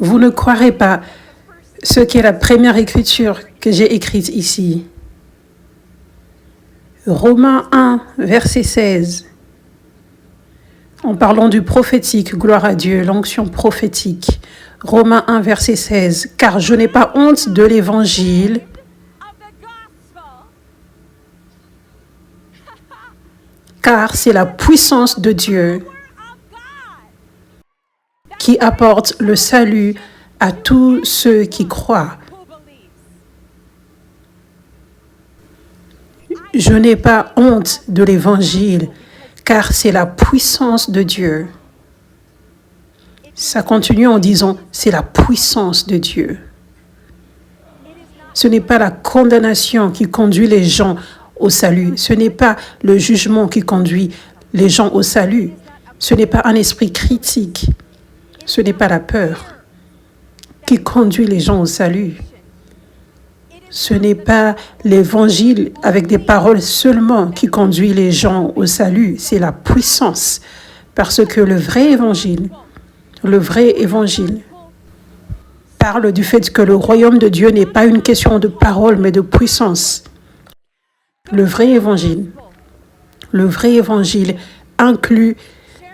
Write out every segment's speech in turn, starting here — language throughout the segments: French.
Vous ne croirez pas ce qu'est la première écriture que j'ai écrite ici. Romains 1, verset 16. En parlant du prophétique, gloire à Dieu, l'onction prophétique. Romains 1, verset 16. Car je n'ai pas honte de l'évangile, car c'est la puissance de Dieu qui apporte le salut à tous ceux qui croient. Je n'ai pas honte de l'évangile, car c'est la puissance de Dieu. Ça continue en disant, c'est la puissance de Dieu. Ce n'est pas la condamnation qui conduit les gens au salut. Ce n'est pas le jugement qui conduit les gens au salut. Ce n'est pas un esprit critique. Ce n'est pas la peur qui conduit les gens au salut. Ce n'est pas l'évangile avec des paroles seulement qui conduit les gens au salut. C'est la puissance. Parce que le vrai évangile parle du fait que le royaume de Dieu n'est pas une question de parole, mais de puissance. Le vrai évangile inclut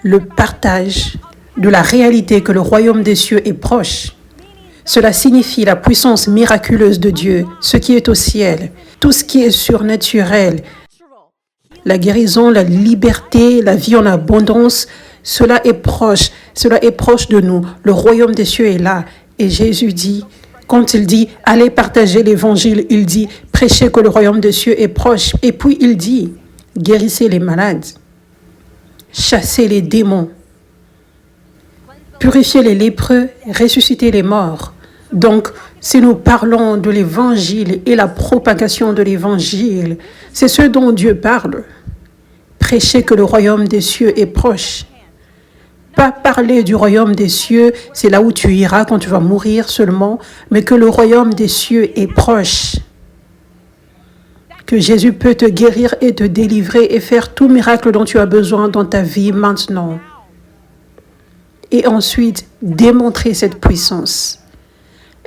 le partage de la réalité que le royaume des cieux est proche. Cela signifie la puissance miraculeuse de Dieu, ce qui est au ciel, tout ce qui est surnaturel, la guérison, la liberté, la vie en abondance, cela est proche de nous. Le royaume des cieux est là. Et Jésus dit, quand il dit, allez partager l'évangile, il dit, prêchez que le royaume des cieux est proche. Et puis il dit, guérissez les malades, chassez les démons, purifiez les lépreux, ressuscitez les morts. Donc, si nous parlons de l'évangile et la propagation de l'évangile, c'est ce dont Dieu parle. Prêcher que le royaume des cieux est proche. Pas parler du royaume des cieux, c'est là où tu iras quand tu vas mourir seulement, mais que le royaume des cieux est proche. Que Jésus peut te guérir et te délivrer et faire tout miracle dont tu as besoin dans ta vie maintenant. Et ensuite, démontrer cette puissance.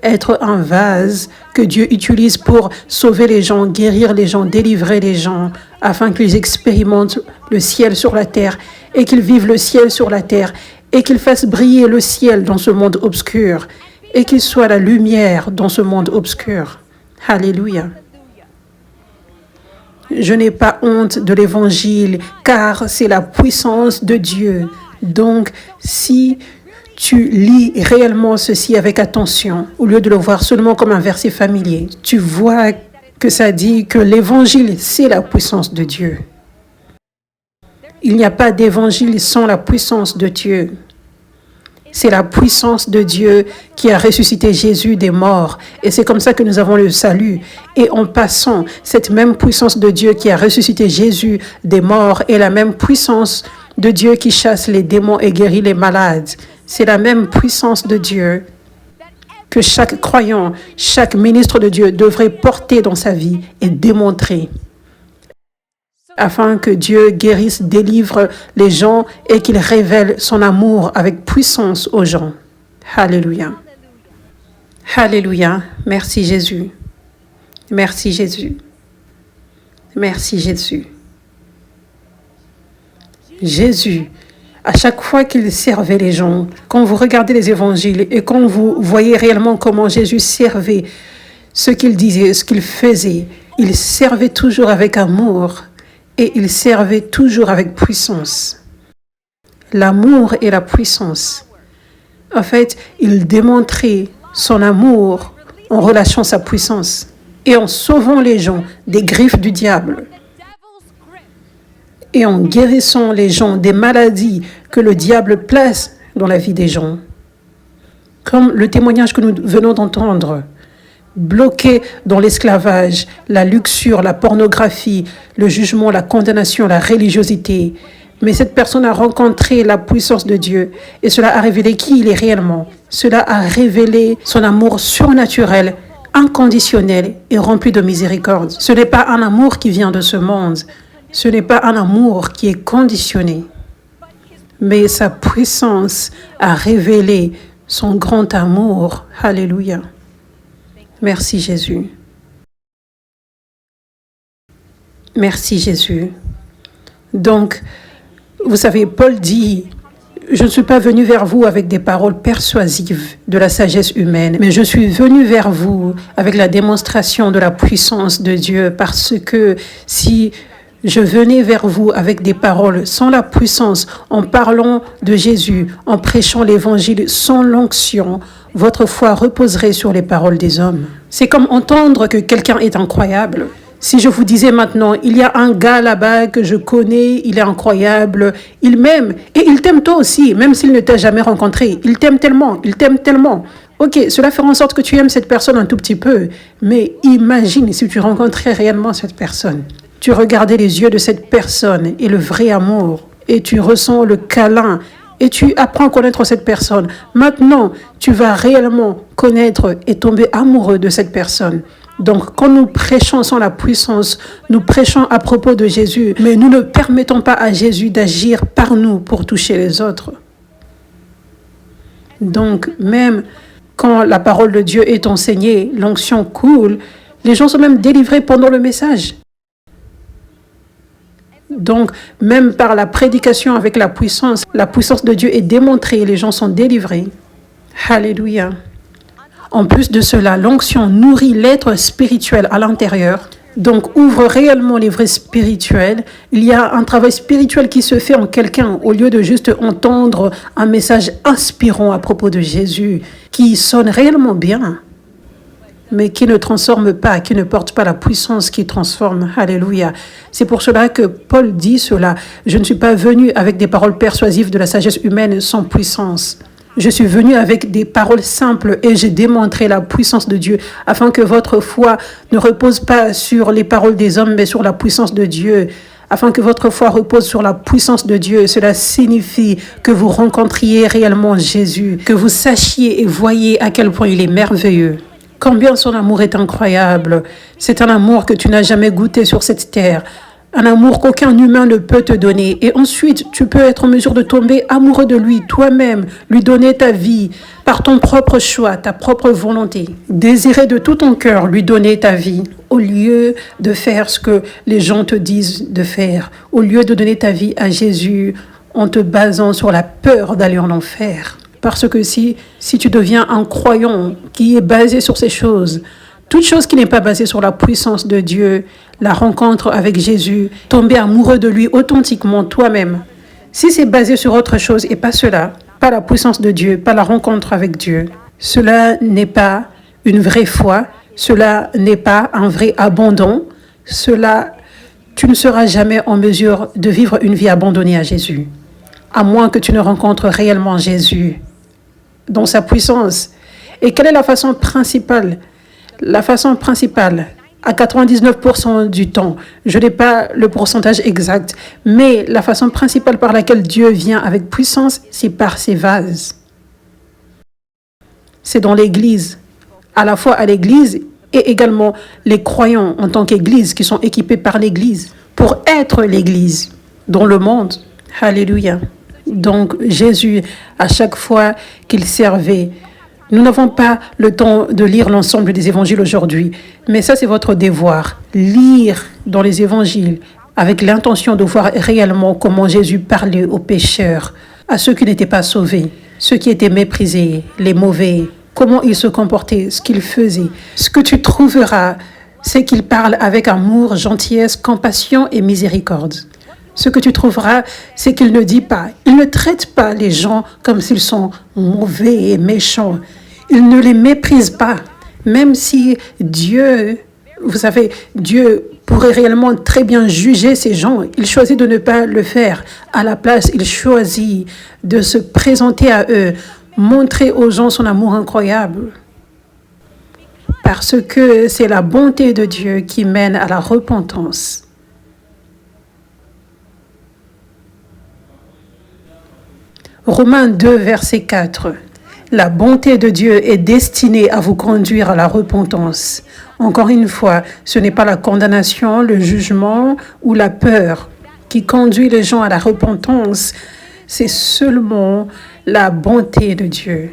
Être un vase que Dieu utilise pour sauver les gens, guérir les gens, délivrer les gens, afin qu'ils expérimentent le ciel sur la terre et qu'ils vivent le ciel sur la terre et qu'ils fassent briller le ciel dans ce monde obscur et qu'ils soient la lumière dans ce monde obscur. Alléluia. Je n'ai pas honte de l'évangile, car c'est la puissance de Dieu. Donc, si tu lis réellement ceci avec attention, au lieu de le voir seulement comme un verset familier, tu vois que ça dit que l'évangile, c'est la puissance de Dieu. Il n'y a pas d'évangile sans la puissance de Dieu. C'est la puissance de Dieu qui a ressuscité Jésus des morts. Et c'est comme ça que nous avons le salut. Et en passant, cette même puissance de Dieu qui a ressuscité Jésus des morts est la même puissance de Dieu qui chasse les démons et guérit les malades. C'est la même puissance de Dieu que chaque croyant, chaque ministre de Dieu devrait porter dans sa vie et démontrer afin que Dieu guérisse, délivre les gens et qu'il révèle son amour avec puissance aux gens. Alléluia. Alléluia. Merci Jésus. Merci Jésus. Merci Jésus. Jésus, à chaque fois qu'il servait les gens, quand vous regardez les évangiles et quand vous voyez réellement comment Jésus servait, ce qu'il disait, ce qu'il faisait, il servait toujours avec amour et il servait toujours avec puissance. L'amour et la puissance. En fait, il démontrait son amour en relâchant sa puissance et en sauvant les gens des griffes du diable. Et en guérissant les gens des maladies que le diable place dans la vie des gens. Comme le témoignage que nous venons d'entendre, bloqué dans l'esclavage, la luxure, la pornographie, le jugement, la condamnation, la religiosité. Mais cette personne a rencontré la puissance de Dieu et cela a révélé qui il est réellement. Cela a révélé son amour surnaturel, inconditionnel et rempli de miséricorde. Ce n'est pas un amour qui vient de ce monde. Ce n'est pas un amour qui est conditionné, mais sa puissance a révélé son grand amour. Alléluia. Merci Jésus. Merci Jésus. Donc, vous savez, Paul dit, je ne suis pas venu vers vous avec des paroles persuasives de la sagesse humaine, mais je suis venu vers vous avec la démonstration de la puissance de Dieu, parce que si je venais vers vous avec des paroles sans la puissance, en parlant de Jésus, en prêchant l'évangile sans l'onction, votre foi reposerait sur les paroles des hommes. C'est comme entendre que quelqu'un est incroyable. Si je vous disais maintenant, il y a un gars là-bas que je connais, il est incroyable, il m'aime, et il t'aime toi aussi, même s'il ne t'a jamais rencontré. Il t'aime tellement, il t'aime tellement. Ok, cela fera en sorte que tu aimes cette personne un tout petit peu, mais imagine si tu rencontrais réellement cette personne. Tu regardais les yeux de cette personne et le vrai amour, et tu ressens le câlin, et tu apprends à connaître cette personne. Maintenant, tu vas réellement connaître et tomber amoureux de cette personne. Donc, quand nous prêchons sans la puissance, nous prêchons à propos de Jésus, mais nous ne permettons pas à Jésus d'agir par nous pour toucher les autres. Donc, même quand la parole de Dieu est enseignée, l'onction coule, les gens sont même délivrés pendant le message. Donc, même par la prédication avec la puissance de Dieu est démontrée, les gens sont délivrés. Alléluia. En plus de cela, l'onction nourrit l'être spirituel à l'intérieur, donc ouvre réellement les vrais spirituels. Il y a un travail spirituel qui se fait en quelqu'un au lieu de juste entendre un message inspirant à propos de Jésus, qui sonne réellement bien, mais qui ne transforme pas, qui ne porte pas la puissance qui transforme. Alléluia. C'est pour cela que Paul dit cela. Je ne suis pas venu avec des paroles persuasives de la sagesse humaine sans puissance. Je suis venu avec des paroles simples et j'ai démontré la puissance de Dieu afin que votre foi ne repose pas sur les paroles des hommes, mais sur la puissance de Dieu. Afin que votre foi repose sur la puissance de Dieu. Cela signifie que vous rencontriez réellement Jésus, que vous sachiez et voyez à quel point il est merveilleux. Combien son amour est incroyable. C'est un amour que tu n'as jamais goûté sur cette terre. Un amour qu'aucun humain ne peut te donner. Et ensuite, tu peux être en mesure de tomber amoureux de lui, toi-même, lui donner ta vie par ton propre choix, ta propre volonté. Désirer de tout ton cœur lui donner ta vie au lieu de faire ce que les gens te disent de faire, au lieu de donner ta vie à Jésus en te basant sur la peur d'aller en enfer. Parce que si tu deviens un croyant qui est basé sur ces choses, toute chose qui n'est pas basée sur la puissance de Dieu, la rencontre avec Jésus, tomber amoureux de lui authentiquement toi-même. Si c'est basé sur autre chose et pas cela, pas la puissance de Dieu, pas la rencontre avec Dieu, cela n'est pas une vraie foi, cela n'est pas un vrai abandon, tu ne seras jamais en mesure de vivre une vie abandonnée à Jésus, à moins que tu ne rencontres réellement Jésus dans sa puissance. Et quelle est la façon principale? La façon principale, à 99% du temps, je n'ai pas le pourcentage exact, mais la façon principale par laquelle Dieu vient avec puissance, c'est par ses vases. C'est dans l'Église, à la fois à l'Église et également les croyants en tant qu'Église qui sont équipés par l'Église pour être l'Église dans le monde. Alléluia. Donc Jésus, à chaque fois qu'il servait, nous n'avons pas le temps de lire l'ensemble des évangiles aujourd'hui, mais ça c'est votre devoir, lire dans les évangiles avec l'intention de voir réellement comment Jésus parlait aux pécheurs, à ceux qui n'étaient pas sauvés, ceux qui étaient méprisés, les mauvais, comment ils se comportaient, ce qu'ils faisaient. Ce que tu trouveras, c'est qu'il parle avec amour, gentillesse, compassion et miséricorde. Ce que tu trouveras, c'est qu'il ne dit pas, il ne traite pas les gens comme s'ils sont mauvais et méchants. Il ne les méprise pas, même si Dieu, vous savez, Dieu pourrait réellement très bien juger ces gens. Il choisit de ne pas le faire. À la place, il choisit de se présenter à eux, montrer aux gens son amour incroyable. Parce que c'est la bonté de Dieu qui mène à la repentance. Romains 2, verset 4. La bonté de Dieu est destinée à vous conduire à la repentance. Encore une fois, ce n'est pas la condamnation, le jugement ou la peur qui conduit les gens à la repentance. C'est seulement la bonté de Dieu.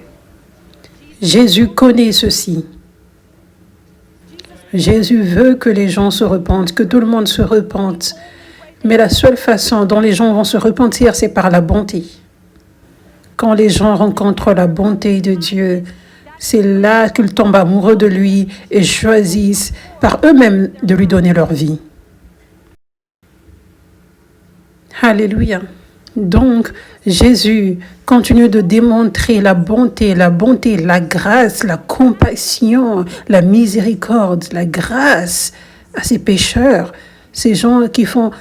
Jésus connaît ceci. Jésus veut que les gens se repentent, que tout le monde se repente. Mais la seule façon dont les gens vont se repentir, c'est par la bonté. Quand les gens rencontrent la bonté de Dieu, c'est là qu'ils tombent amoureux de lui et choisissent par eux-mêmes de lui donner leur vie. Alléluia. Donc, Jésus continue de démontrer la bonté, la grâce, la compassion, la miséricorde, la grâce à ces pécheurs, ces gens qui font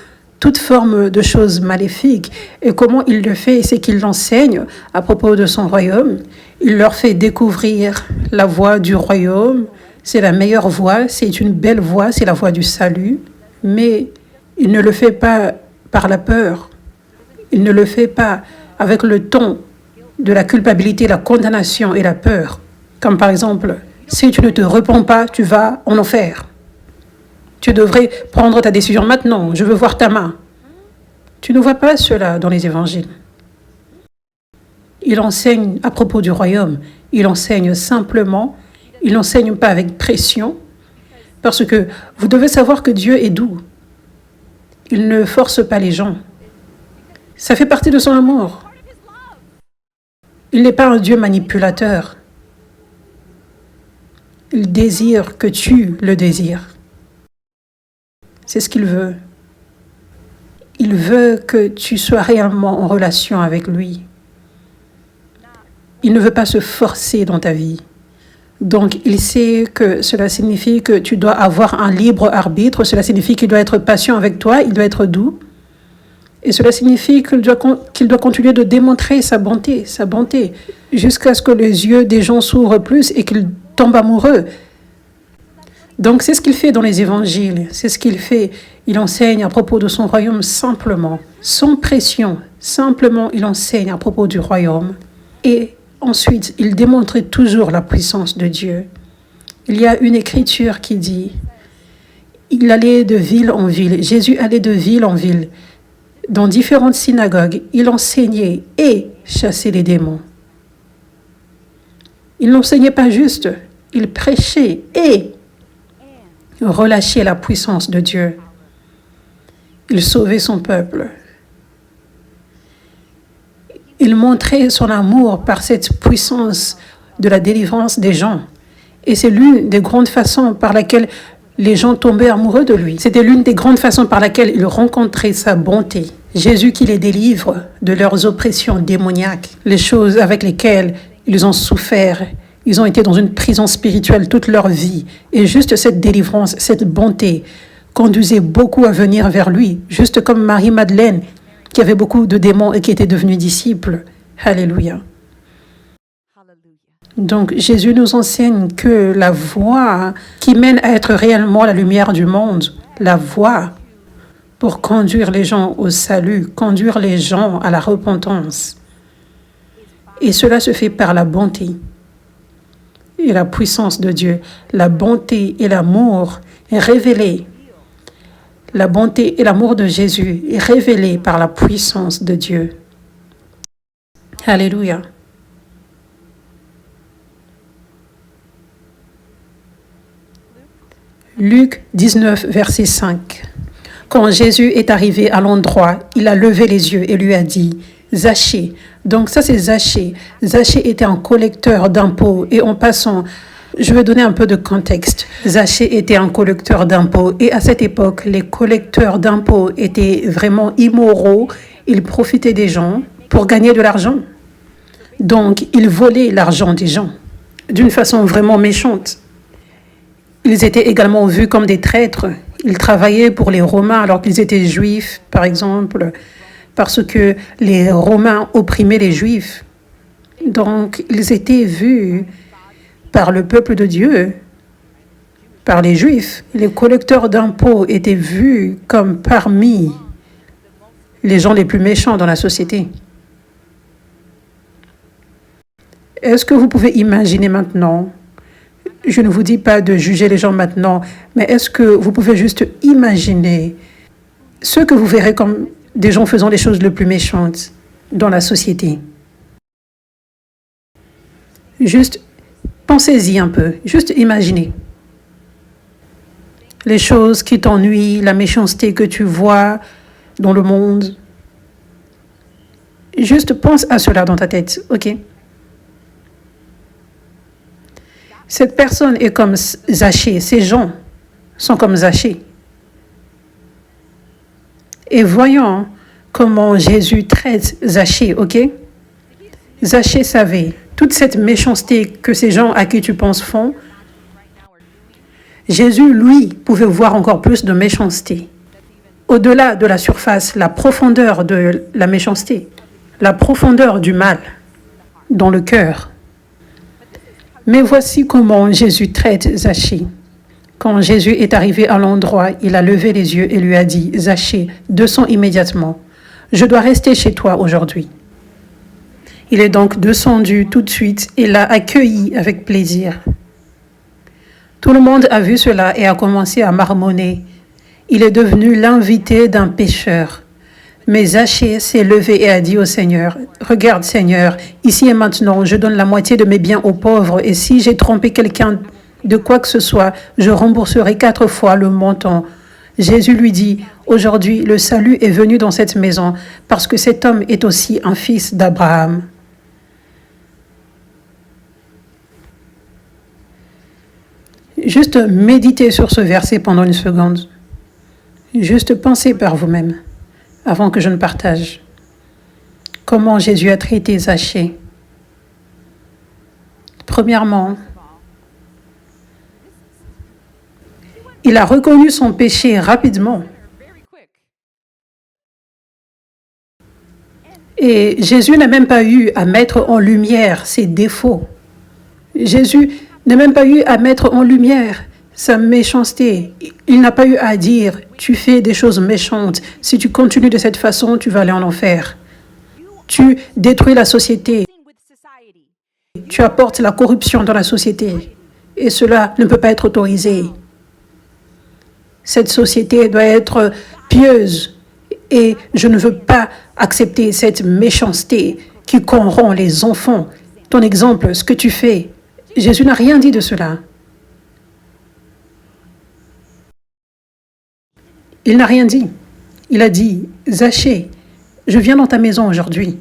toute forme de choses maléfiques. Et comment il le fait, c'est qu'il l'enseigne à propos de son royaume. Il leur fait découvrir la voie du royaume. C'est la meilleure voie, c'est une belle voie, c'est la voie du salut. Mais il ne le fait pas par la peur. Il ne le fait pas avec le ton de la culpabilité, la condamnation et la peur. Comme par exemple, si tu ne te repens pas, tu vas en enfer. Tu devrais prendre ta décision maintenant. Je veux voir ta main. Tu ne vois pas cela dans les évangiles. Il enseigne à propos du royaume. Il enseigne simplement. Il n'enseigne pas avec pression. Parce que vous devez savoir que Dieu est doux. Il ne force pas les gens. Ça fait partie de son amour. Il n'est pas un Dieu manipulateur. Il désire que tu le désires. C'est ce qu'il veut. Il veut que tu sois réellement en relation avec lui. Il ne veut pas se forcer dans ta vie. Donc, il sait que cela signifie que tu dois avoir un libre arbitre. Cela signifie qu'il doit être patient avec toi, il doit être doux. Et cela signifie qu'il doit continuer de démontrer sa bonté, jusqu'à ce que les yeux des gens s'ouvrent plus et qu'ils tombent amoureux. Donc, c'est ce qu'il fait dans les évangiles, c'est ce qu'il fait. Il enseigne à propos de son royaume simplement, sans pression. Simplement, il enseigne à propos du royaume. Et ensuite, il démontre toujours la puissance de Dieu. Il y a une écriture qui dit, il allait de ville en ville, Jésus allait de ville en ville. Dans différentes synagogues, il enseignait et chassait les démons. Il n'enseignait pas juste, il prêchait et relâchait la puissance de Dieu. Il sauvait son peuple. Il montrait son amour par cette puissance de la délivrance des gens. Et c'est l'une des grandes façons par laquelle les gens tombaient amoureux de lui. C'était l'une des grandes façons par laquelle ils rencontraient sa bonté. Jésus qui les délivre de leurs oppressions démoniaques, les choses avec lesquelles ils ont souffert. Ils ont été dans une prison spirituelle toute leur vie. Et juste cette délivrance, cette bonté, conduisait beaucoup à venir vers lui. Juste comme Marie-Madeleine, qui avait beaucoup de démons et qui était devenue disciple. Alléluia. Donc, Jésus nous enseigne que la voie qui mène à être réellement la lumière du monde, la voie pour conduire les gens au salut, conduire les gens à la repentance. Et cela se fait par la bonté et la puissance de Dieu. La bonté et l'amour est révélé. La bonté et l'amour de Jésus est révélé par la puissance de Dieu. Alléluia. Luc 19, verset 5. Quand Jésus est arrivé à l'endroit, il a levé les yeux et lui a dit, « Zachée ». Donc ça c'est Zachée. Zachée était un collecteur d'impôts. Et en passant, je vais donner un peu de contexte. Zachée était un collecteur d'impôts. Et à cette époque, les collecteurs d'impôts étaient vraiment immoraux. Ils profitaient des gens pour gagner de l'argent. Donc, ils volaient l'argent des gens d'une façon vraiment méchante. Ils étaient également vus comme des traîtres. Ils travaillaient pour les Romains alors qu'ils étaient juifs, par exemple, parce que les Romains opprimaient les Juifs. Donc, ils étaient vus par le peuple de Dieu, par les Juifs. Les collecteurs d'impôts étaient vus comme parmi les gens les plus méchants dans la société. Est-ce que vous pouvez imaginer maintenant? Je ne vous dis pas de juger les gens maintenant, mais est-ce que vous pouvez juste imaginer ce que vous verrez comme des gens faisant les choses les plus méchantes dans la société? Juste Pensez-y un peu, juste imaginez. Les choses qui t'ennuient, la méchanceté que tu vois dans le monde. Juste pense à cela dans ta tête, ok? Cette personne est comme Zachée, ces gens sont comme Zachée. Et voyons comment Jésus traite Zachée, ok? Zachée savait toute cette méchanceté que ces gens à qui tu penses font. Jésus, lui, pouvait voir encore plus de méchanceté. Au-delà de la surface, la profondeur de la méchanceté, la profondeur du mal dans le cœur. Mais voici comment Jésus traite Zachée. Quand Jésus est arrivé à l'endroit, il a levé les yeux et lui a dit, « Zachée, descends immédiatement. Je dois rester chez toi aujourd'hui. » Il est donc descendu tout de suite et l'a accueilli avec plaisir. Tout le monde a vu cela et a commencé à marmonner. Il est devenu l'invité d'un pécheur. Mais Zachée s'est levé et a dit au Seigneur, « Regarde Seigneur, ici et maintenant, je donne la moitié de mes biens aux pauvres et si j'ai trompé quelqu'un de quoi que ce soit, je rembourserai 4 fois le montant. » Jésus lui dit, « Aujourd'hui, le salut est venu dans cette maison parce que cet homme est aussi un fils d'Abraham. » Juste méditez sur ce verset pendant une seconde. Juste pensez par vous-même, avant que je ne partage. Comment Jésus a traité Zachée. Premièrement, il a reconnu son péché rapidement. Et Jésus n'a même pas eu à mettre en lumière ses défauts. Jésus n'a même pas eu à mettre en lumière sa méchanceté. Il n'a pas eu à dire, tu fais des choses méchantes. Si tu continues de cette façon, tu vas aller en enfer. Tu détruis la société. Tu apportes la corruption dans la société. Et cela ne peut pas être autorisé. Cette société doit être pieuse. Et je ne veux pas accepter cette méchanceté qui corrompt les enfants. Ton exemple, ce que tu fais. Jésus n'a rien dit de cela. Il n'a rien dit. Il a dit, « Zachée, je viens dans ta maison aujourd'hui. »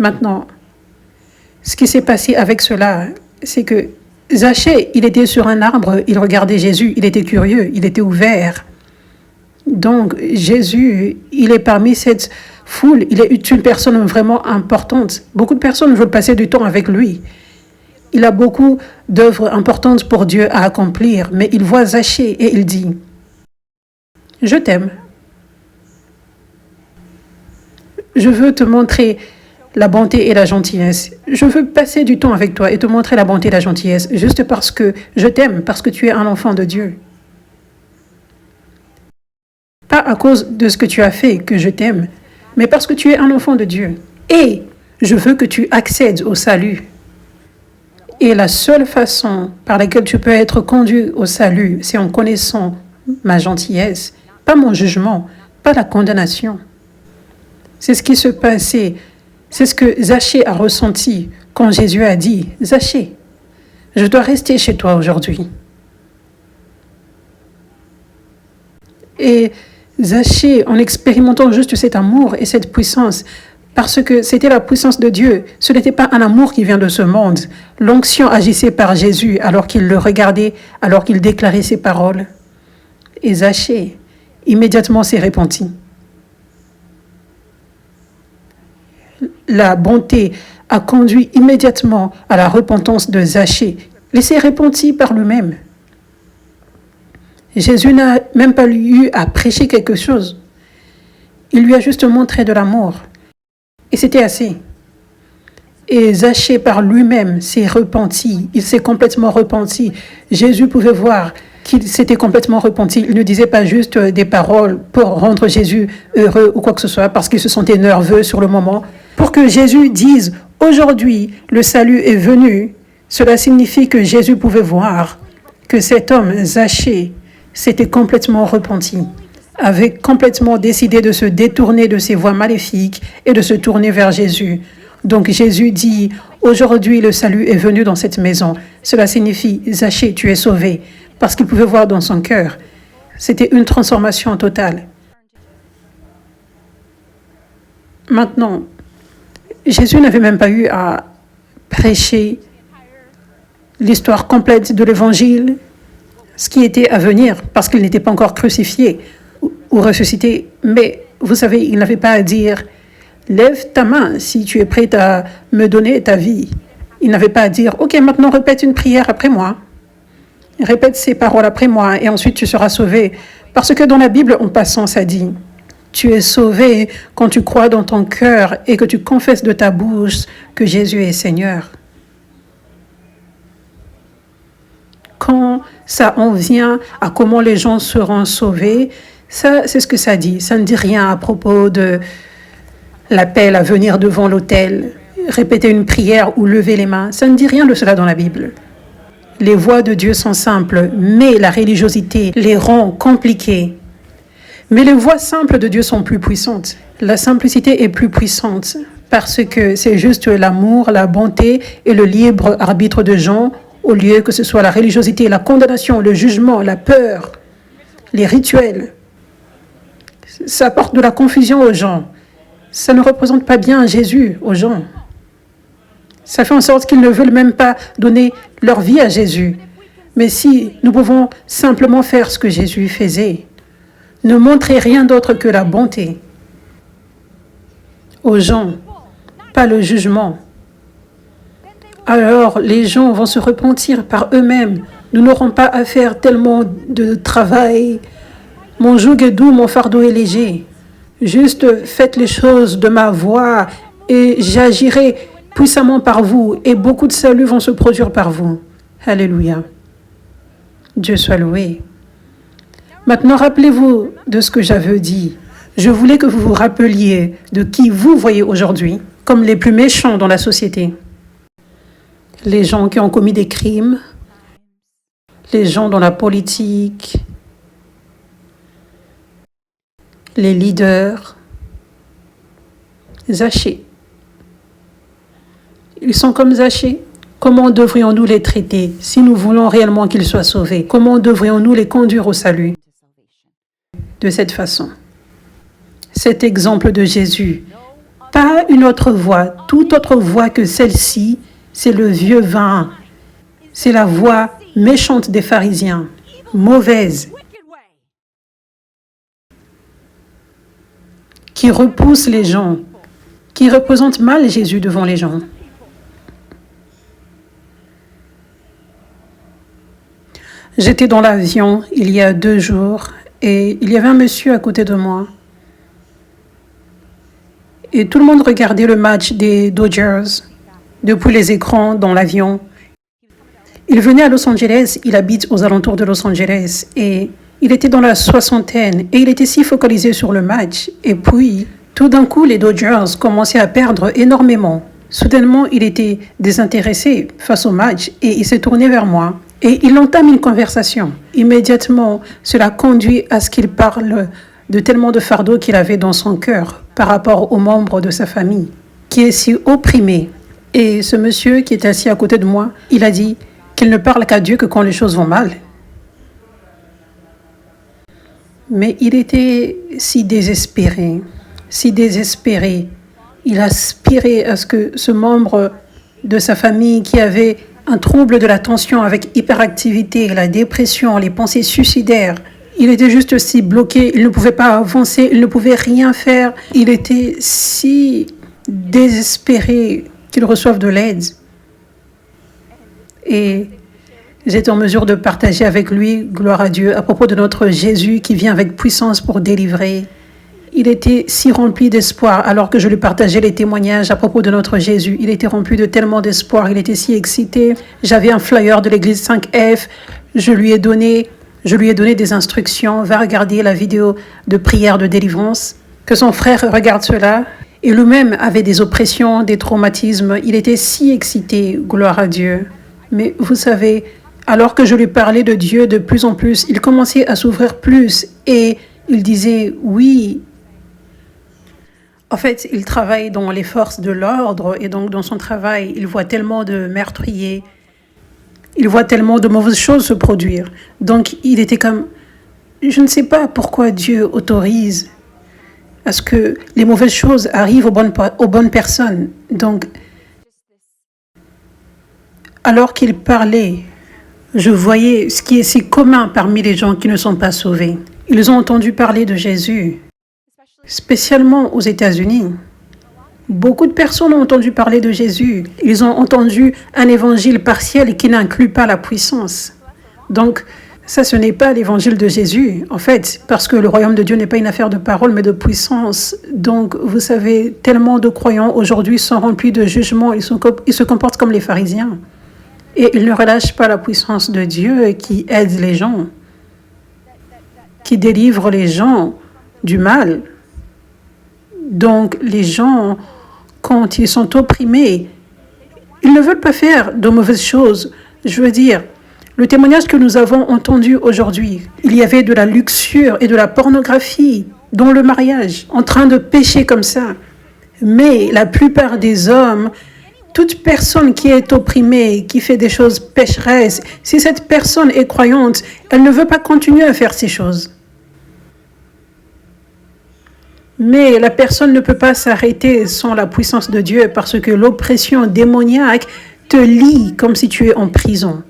Maintenant, ce qui s'est passé avec cela, c'est que Zachée, il était sur un arbre, il regardait Jésus, il était curieux, il était ouvert. Donc, Jésus, il est parmi cette foule, il est une personne vraiment importante. Beaucoup de personnes veulent passer du temps avec lui. Il a beaucoup d'œuvres importantes pour Dieu à accomplir, mais il voit Zachée et il dit, « Je t'aime. Je veux te montrer la bonté et la gentillesse. Je veux passer du temps avec toi et te montrer la bonté et la gentillesse, juste parce que je t'aime, parce que tu es un enfant de Dieu. Pas à cause de ce que tu as fait que je t'aime, mais parce que tu es un enfant de Dieu. Et je veux que tu accèdes au salut. Et la seule façon par laquelle tu peux être conduit au salut, c'est en connaissant ma gentillesse, pas mon jugement, pas la condamnation. » C'est ce qui se passait. C'est ce que Zachée a ressenti quand Jésus a dit, « Zachée, je dois rester chez toi aujourd'hui. » Et Zachée, en expérimentant juste cet amour et cette puissance, parce que c'était la puissance de Dieu, ce n'était pas un amour qui vient de ce monde. L'onction agissait par Jésus alors qu'il le regardait, alors qu'il déclarait ses paroles. Et Zachée, immédiatement s'est repenti. La bonté a conduit immédiatement à la repentance de Zachée. Il s'est repenti par lui-même. Jésus n'a même pas eu à prêcher quelque chose. Il lui a juste montré de l'amour. Et c'était assez. Et Zachée par lui-même s'est repenti. Il s'est complètement repenti. Jésus pouvait voir qu'il s'était complètement repenti. Il ne disait pas juste des paroles pour rendre Jésus heureux ou quoi que ce soit parce qu'il se sentait nerveux sur le moment. Pour que Jésus dise « Aujourd'hui, le salut est venu », cela signifie que Jésus pouvait voir que cet homme, Zachée, s'était complètement repenti, avait complètement décidé de se détourner de ses voies maléfiques et de se tourner vers Jésus. Donc Jésus dit, aujourd'hui le salut est venu dans cette maison. Cela signifie, Zachée, tu es sauvé, parce qu'il pouvait voir dans son cœur. C'était une transformation totale. Maintenant, Jésus n'avait même pas eu à prêcher l'histoire complète de l'Évangile, ce qui était à venir, parce qu'il n'était pas encore crucifié ou ressuscité. Mais vous savez, il n'avait pas à dire « Lève ta main si tu es prêt à me donner ta vie ». Il n'avait pas à dire « Ok, maintenant répète une prière après moi. Répète ces paroles après moi et ensuite tu seras sauvé. » Parce que dans la Bible, en passant, ça dit « Tu es sauvé quand tu crois dans ton cœur et que tu confesses de ta bouche que Jésus est Seigneur. » Quand ça en vient à comment les gens seront sauvés, ça, c'est ce que ça dit. Ça ne dit rien à propos de l'appel à venir devant l'autel, répéter une prière ou lever les mains. Ça ne dit rien de cela dans la Bible. Les voies de Dieu sont simples, mais la religiosité les rend compliquées. Mais les voies simples de Dieu sont plus puissantes. La simplicité est plus puissante parce que c'est juste l'amour, la bonté et le libre arbitre de gens, au lieu que ce soit la religiosité, la condamnation, le jugement, la peur, les rituels. Ça apporte de la confusion aux gens. Ça ne représente pas bien Jésus aux gens. Ça fait en sorte qu'ils ne veulent même pas donner leur vie à Jésus. Mais si nous pouvons simplement faire ce que Jésus faisait, ne montrer rien d'autre que la bonté aux gens, pas le jugement, alors les gens vont se repentir par eux-mêmes. Nous n'aurons pas à faire tellement de travail. Mon joug est doux, mon fardeau est léger. Juste faites les choses de ma voix et j'agirai puissamment par vous et beaucoup de saluts vont se produire par vous. Alléluia. Dieu soit loué. Maintenant, rappelez-vous de ce que j'avais dit. Je voulais que vous vous rappeliez de qui vous voyez aujourd'hui comme les plus méchants dans la société. Les gens qui ont commis des crimes, les gens dans la politique, les leaders, Zachée. Ils sont comme Zachée. Comment devrions-nous les traiter si nous voulons réellement qu'ils soient sauvés? Comment devrions-nous les conduire au salut? De cette façon. Cet exemple de Jésus, pas une autre voie, toute autre voie que celle-ci, c'est le vieux vin. C'est la voie méchante des pharisiens, mauvaise, qui repousse les gens, qui représente mal Jésus devant les gens. J'étais dans l'avion il y a 2 jours et il y avait un monsieur à côté de moi. Et tout le monde regardait le match des Dodgers depuis les écrans dans l'avion. Il venait à Los Angeles, il habite aux alentours de Los Angeles et il était dans la soixantaine et il était si focalisé sur le match. Et puis, tout d'un coup, les Dodgers commençaient à perdre énormément. Soudainement, il était désintéressé face au match et il s'est tourné vers moi. Et il entame une conversation. Immédiatement, cela conduit à ce qu'il parle de tellement de fardeaux qu'il avait dans son cœur par rapport aux membres de sa famille, qui est si opprimé. Et ce monsieur qui est assis à côté de moi, il a dit qu'il ne parle qu'à Dieu que quand les choses vont mal. Mais il était si désespéré, si désespéré. Il aspirait à ce que ce membre de sa famille qui avait un trouble de l'attention avec hyperactivité, la dépression, les pensées suicidaires. Il était juste si bloqué, il ne pouvait pas avancer, il ne pouvait rien faire. Il était si désespéré qu'il reçoive de l'aide. Et j'étais en mesure de partager avec lui, gloire à Dieu, à propos de notre Jésus qui vient avec puissance pour délivrer. Il était si rempli d'espoir alors que je lui partageais les témoignages à propos de notre Jésus. Il était rempli de tellement d'espoir, il était si excité. J'avais un flyer de l'église 5F, je lui ai donné des instructions, va regarder la vidéo de prière de délivrance, que son frère regarde cela. Et lui-même avait des oppressions, des traumatismes. Il était si excité, gloire à Dieu. Mais vous savez, alors que je lui parlais de Dieu de plus en plus, il commençait à s'ouvrir plus et il disait « oui ». En fait, il travaille dans les forces de l'ordre et donc dans son travail, il voit tellement de meurtriers, il voit tellement de mauvaises choses se produire. Donc il était comme, je ne sais pas pourquoi Dieu autorise à ce que les mauvaises choses arrivent aux bonnes personnes. Donc, alors qu'il parlait, je voyais ce qui est si commun parmi les gens qui ne sont pas sauvés. Ils ont entendu parler de Jésus, spécialement aux États-Unis. Beaucoup de personnes ont entendu parler de Jésus. Ils ont entendu un évangile partiel qui n'inclut pas la puissance. Donc, ça, ce n'est pas l'évangile de Jésus, en fait, parce que le royaume de Dieu n'est pas une affaire de parole, mais de puissance. Donc, vous savez, tellement de croyants aujourd'hui sont remplis de jugement, ils se comportent comme les pharisiens. Et ils ne relâchent pas la puissance de Dieu qui aide les gens, qui délivre les gens du mal. Donc, les gens, quand ils sont opprimés, ils ne veulent pas faire de mauvaises choses. Je veux dire, le témoignage que nous avons entendu aujourd'hui, il y avait de la luxure et de la pornographie dans le mariage, en train de pécher comme ça. Mais la plupart des hommes, toute personne qui est opprimée, qui fait des choses pécheresses, si cette personne est croyante, elle ne veut pas continuer à faire ces choses. Mais la personne ne peut pas s'arrêter sans la puissance de Dieu parce que l'oppression démoniaque te lie comme si tu es en prison.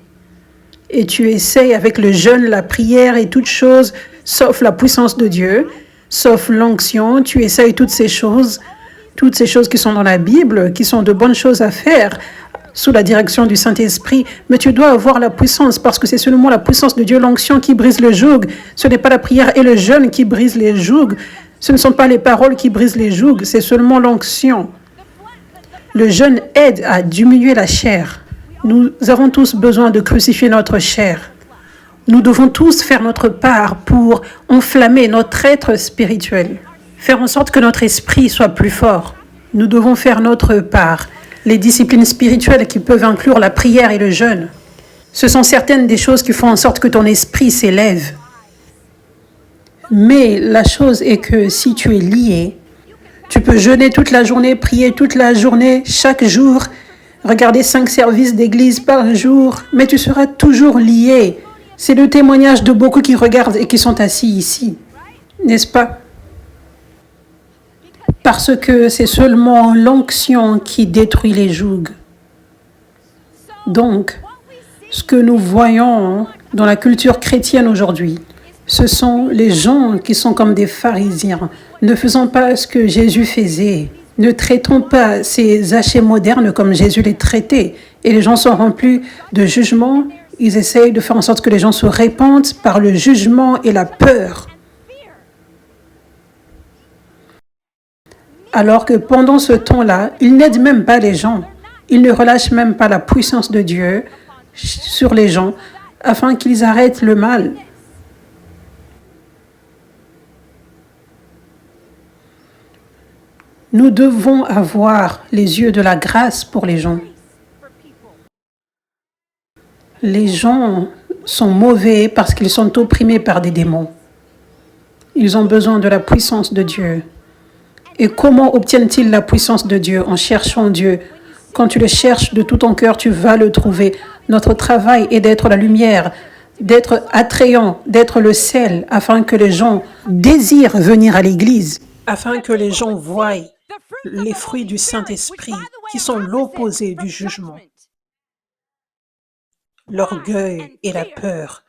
Et tu essayes avec le jeûne, la prière et toutes choses, sauf la puissance de Dieu, sauf l'onction, tu essayes toutes ces choses qui sont dans la Bible, qui sont de bonnes choses à faire sous la direction du Saint-Esprit, mais tu dois avoir la puissance parce que c'est seulement la puissance de Dieu, l'onction qui brise le joug. Ce n'est pas la prière et le jeûne qui brisent les jougs. Ce ne sont pas les paroles qui brisent les jougs, c'est seulement l'onction. Le jeûne aide à diminuer la chair. Nous avons tous besoin de crucifier notre chair. Nous devons tous faire notre part pour enflammer notre être spirituel, faire en sorte que notre esprit soit plus fort. Nous devons faire notre part. Les disciplines spirituelles qui peuvent inclure la prière et le jeûne, ce sont certaines des choses qui font en sorte que ton esprit s'élève. Mais la chose est que si tu es lié, tu peux jeûner toute la journée, prier toute la journée, chaque jour, regarder 5 services d'église par jour, mais tu seras toujours lié. C'est le témoignage de beaucoup qui regardent et qui sont assis ici, n'est-ce pas? Parce que c'est seulement l'onction qui détruit les jougs. Donc, ce que nous voyons dans la culture chrétienne aujourd'hui, ce sont les gens qui sont comme des pharisiens. Ne faisons pas ce que Jésus faisait. Ne traitons pas ces hachés modernes comme Jésus les traitait. Et les gens sont remplis de jugement. Ils essayent de faire en sorte que les gens se répandent par le jugement et la peur. Alors que pendant ce temps-là, ils n'aident même pas les gens. Ils ne relâchent même pas la puissance de Dieu sur les gens afin qu'ils arrêtent le mal. Nous devons avoir les yeux de la grâce pour les gens. Les gens sont mauvais parce qu'ils sont opprimés par des démons. Ils ont besoin de la puissance de Dieu. Et comment obtiennent-ils la puissance de Dieu? En cherchant Dieu. Quand tu le cherches de tout ton cœur, tu vas le trouver. Notre travail est d'être la lumière, d'être attrayant, d'être le sel, afin que les gens désirent venir à l'Église, afin que les gens voient les fruits du Saint-Esprit, qui sont l'opposé du jugement. L'orgueil et la peur.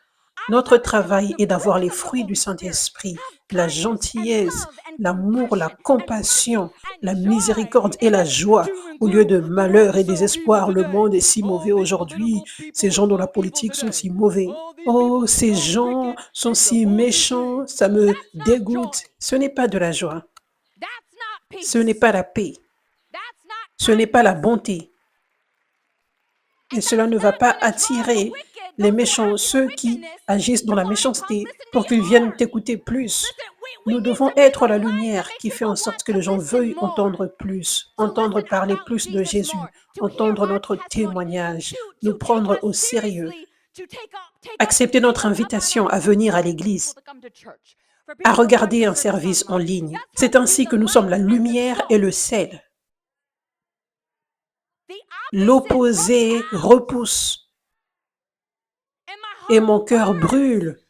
Notre travail est d'avoir les fruits du Saint-Esprit, la gentillesse, l'amour, la compassion, la miséricorde et la joie. Au lieu de malheur et désespoir, le monde est si mauvais aujourd'hui. Ces gens dans la politique sont si mauvais. Oh, ces gens sont si méchants, ça me dégoûte. Ce n'est pas de la joie. Ce n'est pas la paix. Ce n'est pas la bonté. Et cela ne va pas attirer les méchants, ceux qui agissent dans la méchanceté, pour qu'ils viennent t'écouter plus. Nous devons être la lumière qui fait en sorte que les gens veuillent entendre plus, entendre parler plus de Jésus, entendre notre témoignage, nous prendre au sérieux, accepter notre invitation à venir à l'Église. à regarder un service en ligne. C'est ainsi que nous sommes la lumière et le sel. L'opposé repousse et mon cœur brûle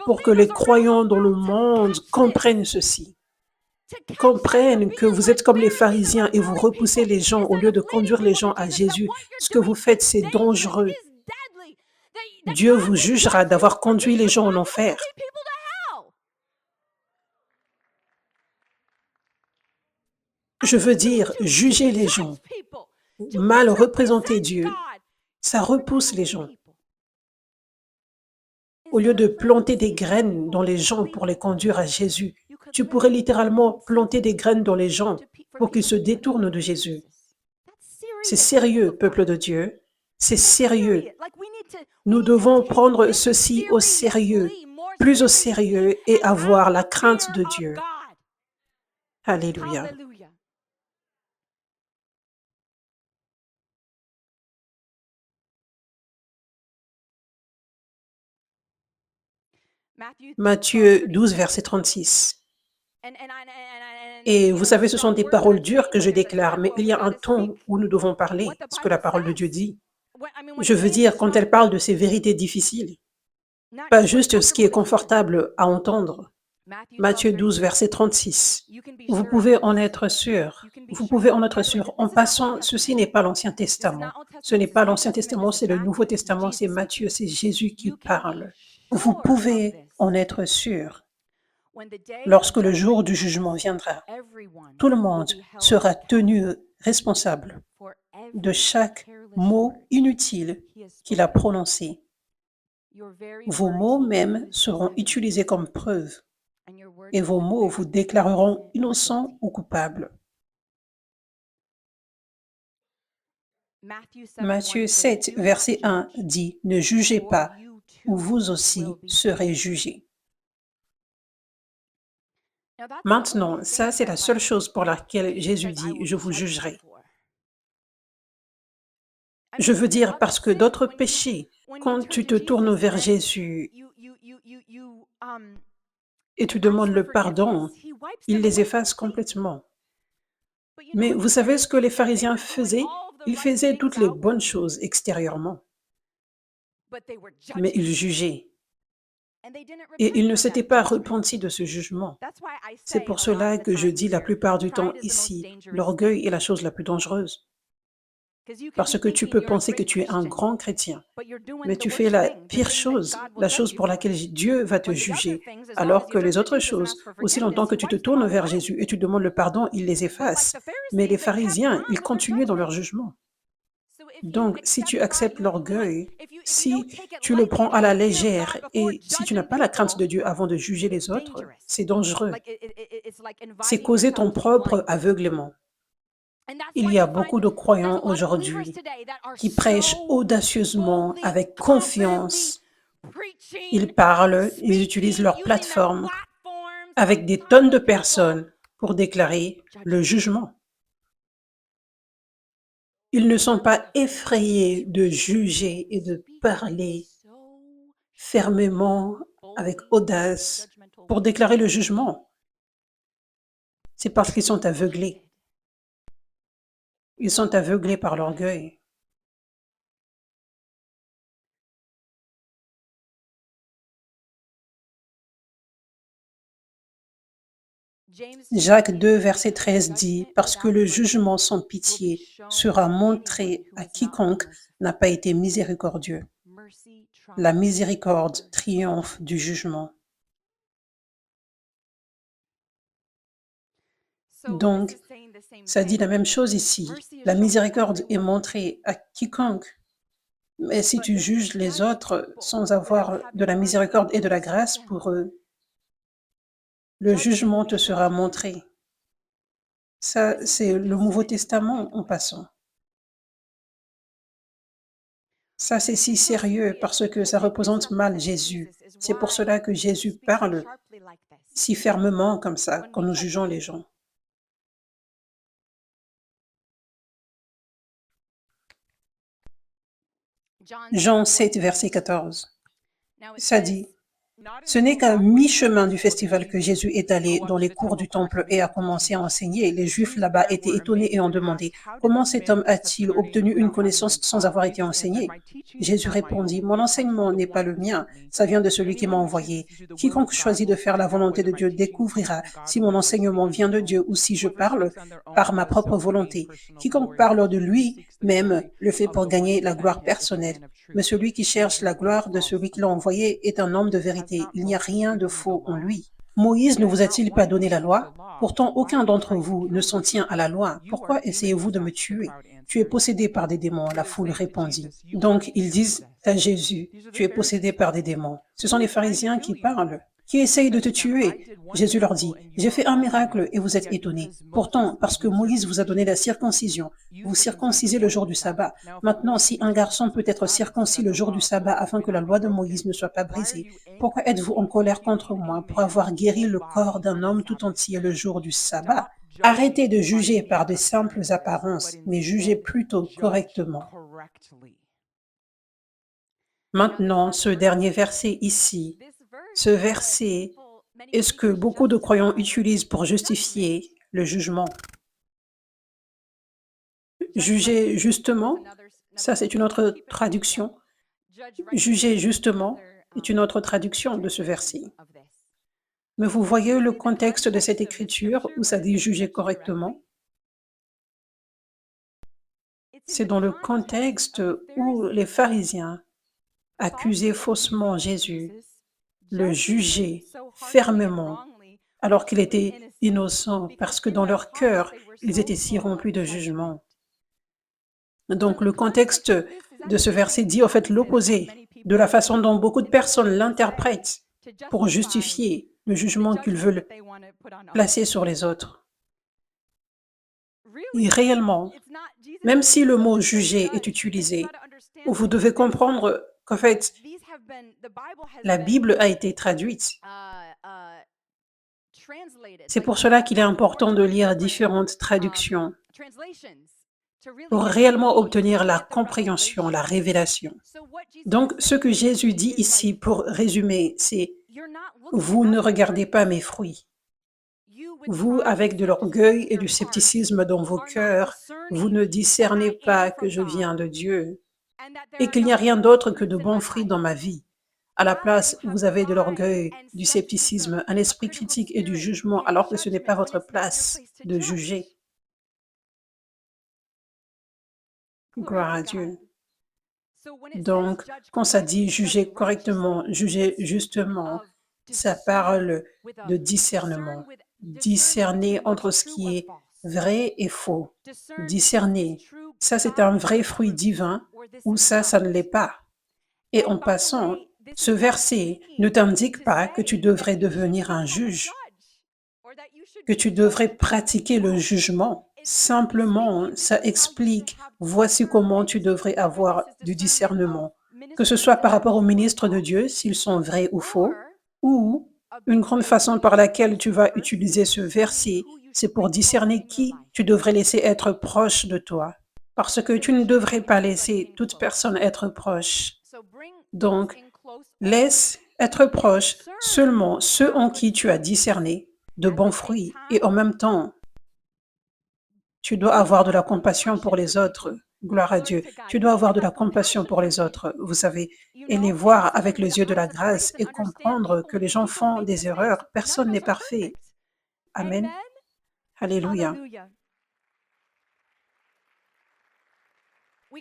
pour que les croyants dans le monde comprennent ceci. Comprennent que vous êtes comme les pharisiens et vous repoussez les gens au lieu de conduire les gens à Jésus. Ce que vous faites, c'est dangereux. Dieu vous jugera d'avoir conduit les gens en enfer. Je veux dire, juger les gens, mal représenter Dieu, ça repousse les gens. Au lieu de planter des graines dans les gens pour les conduire à Jésus, tu pourrais littéralement planter des graines dans les gens pour qu'ils se détournent de Jésus. C'est sérieux, peuple de Dieu. C'est sérieux. Nous devons prendre ceci au sérieux, plus au sérieux et avoir la crainte de Dieu. Alléluia. Matthieu 12, verset 36. Et vous savez, ce sont des paroles dures que je déclare, mais il y a un ton où nous devons parler, ce que la parole de Dieu dit. Je veux dire, quand elle parle de ces vérités difficiles, pas juste ce qui est confortable à entendre. Matthieu 12, verset 36. Vous pouvez en être sûr. Vous pouvez en être sûr. En passant, ceci n'est pas l'Ancien Testament. Ce n'est pas l'Ancien Testament, c'est le Nouveau Testament, c'est Matthieu, c'est Jésus qui parle. Vous pouvez en être sûr. Lorsque le jour du jugement viendra, tout le monde sera tenu responsable de chaque mot inutile qu'il a prononcé. Vos mots même seront utilisés comme preuve et vos mots vous déclareront innocent ou coupable. Matthieu 7, verset 1 dit « Ne jugez pas, ou vous aussi serez jugés ». Maintenant, ça c'est la seule chose pour laquelle Jésus dit « Je vous jugerai ». Je veux dire parce que d'autres péchés, quand tu te tournes vers Jésus et tu demandes le pardon, il les efface complètement. Mais vous savez ce que les pharisiens faisaient? Ils faisaient toutes les bonnes choses extérieurement, mais ils jugeaient. Et ils ne s'étaient pas repentis de ce jugement. C'est pour cela que je dis la plupart du temps ici, l'orgueil est la chose la plus dangereuse. Parce que tu peux penser que tu es un grand chrétien, mais tu fais la pire chose, la chose pour laquelle Dieu va te juger, alors que les autres choses, aussi longtemps que tu te tournes vers Jésus et tu demandes le pardon, il les efface. Mais les pharisiens, ils continuaient dans leur jugement. Donc, si tu acceptes l'orgueil, si tu le prends à la légère et si tu n'as pas la crainte de Dieu avant de juger les autres, c'est dangereux. C'est causer ton propre aveuglement. Il y a beaucoup de croyants aujourd'hui qui prêchent audacieusement, avec confiance. Ils parlent, ils utilisent leur plateforme avec des tonnes de personnes pour déclarer le jugement. Ils ne sont pas effrayés de juger et de parler fermement, avec audace, pour déclarer le jugement. C'est parce qu'ils sont aveuglés. Ils sont aveuglés par l'orgueil. Jacques 2, verset 13 dit « Parce que le jugement sans pitié sera montré à quiconque n'a pas été miséricordieux. La miséricorde triomphe du jugement. » Donc, ça dit la même chose ici. La miséricorde est montrée à quiconque. Mais si tu juges les autres sans avoir de la miséricorde et de la grâce pour eux, le jugement te sera montré. Ça, c'est le Nouveau Testament en passant. Ça, c'est si sérieux parce que ça représente mal Jésus. C'est pour cela que Jésus parle si fermement comme ça quand nous jugeons les gens. Jean 7, verset 14. Ça dit, Ce n'est qu'à mi-chemin du festival que Jésus est allé dans les cours du temple et a commencé à enseigner. Les Juifs là-bas étaient étonnés et ont demandé, comment cet homme a-t-il obtenu une connaissance sans avoir été enseigné? Jésus répondit, mon enseignement n'est pas le mien, ça vient de celui qui m'a envoyé. Quiconque choisit de faire la volonté de Dieu découvrira si mon enseignement vient de Dieu ou si je parle par ma propre volonté. Quiconque parle de lui-même le fait pour gagner la gloire personnelle. Mais celui qui cherche la gloire de celui qui l'a envoyé est un homme de vérité. Il n'y a rien de faux en lui. Moïse ne vous a-t-il pas donné la loi? Pourtant, aucun d'entre vous ne s'en tient à la loi. Pourquoi essayez-vous de me tuer? Tu es possédé par des démons, la foule répondit. Donc, ils disent à Jésus, tu es possédé par des démons. Ce sont les pharisiens qui parlent, qui essayent de te tuer. Jésus leur dit, j'ai fait un miracle et vous êtes étonnés. Pourtant, parce que Moïse vous a donné la circoncision, vous circoncisez le jour du sabbat. Maintenant, si un garçon peut être circoncis le jour du sabbat afin que la loi de Moïse ne soit pas brisée, pourquoi êtes-vous en colère contre moi pour avoir guéri le corps d'un homme tout entier le jour du sabbat? Arrêtez de juger par de simples apparences, mais jugez plutôt correctement. Maintenant, ce dernier verset ici, ce verset est ce que beaucoup de croyants utilisent pour justifier le jugement. Juger justement, ça c'est une autre traduction. Juger justement est une autre traduction de ce verset. Mais vous voyez le contexte de cette écriture où ça dit juger correctement? C'est dans le contexte où les pharisiens accusaient faussement Jésus, le jugeaient fermement alors qu'il était innocent parce que dans leur cœur, ils étaient si remplis de jugement. Donc le contexte de ce verset dit en fait l'opposé de la façon dont beaucoup de personnes l'interprètent pour justifier le jugement qu'ils veulent placer sur les autres. Et réellement, même si le mot juger est utilisé, vous devez comprendre qu'en fait, la Bible a été traduite. C'est pour cela qu'il est important de lire différentes traductions pour réellement obtenir la compréhension, la révélation. Donc, ce que Jésus dit ici, pour résumer, c'est « Vous ne regardez pas mes fruits. Vous, avec de l'orgueil et du scepticisme dans vos cœurs, vous ne discernez pas que je viens de Dieu et qu'il n'y a rien d'autre que de bons fruits dans ma vie. À la place, vous avez de l'orgueil, du scepticisme, un esprit critique et du jugement, alors que ce n'est pas votre place de juger. » Gloire à Dieu. Donc, quand ça dit juger correctement, juger justement, ça parle de discernement. Discerner entre ce qui est vrai et faux. Discerner, ça c'est un vrai fruit divin ou ça ne l'est pas. Et en passant, ce verset ne t'indique pas que tu devrais devenir un juge, que tu devrais pratiquer le jugement. Simplement, ça explique, voici comment tu devrais avoir du discernement, que ce soit par rapport aux ministres de Dieu, s'ils sont vrais ou faux, ou une grande façon par laquelle tu vas utiliser ce verset, c'est pour discerner qui tu devrais laisser être proche de toi. Parce que tu ne devrais pas laisser toute personne être proche. Donc, laisse être proche seulement ceux en qui tu as discerné de bons fruits et en même temps, tu dois avoir de la compassion pour les autres. Gloire à Dieu. Tu dois avoir de la compassion pour les autres, vous savez, et les voir avec les yeux de la grâce et comprendre que les gens font des erreurs. Personne n'est parfait. Amen. Alléluia.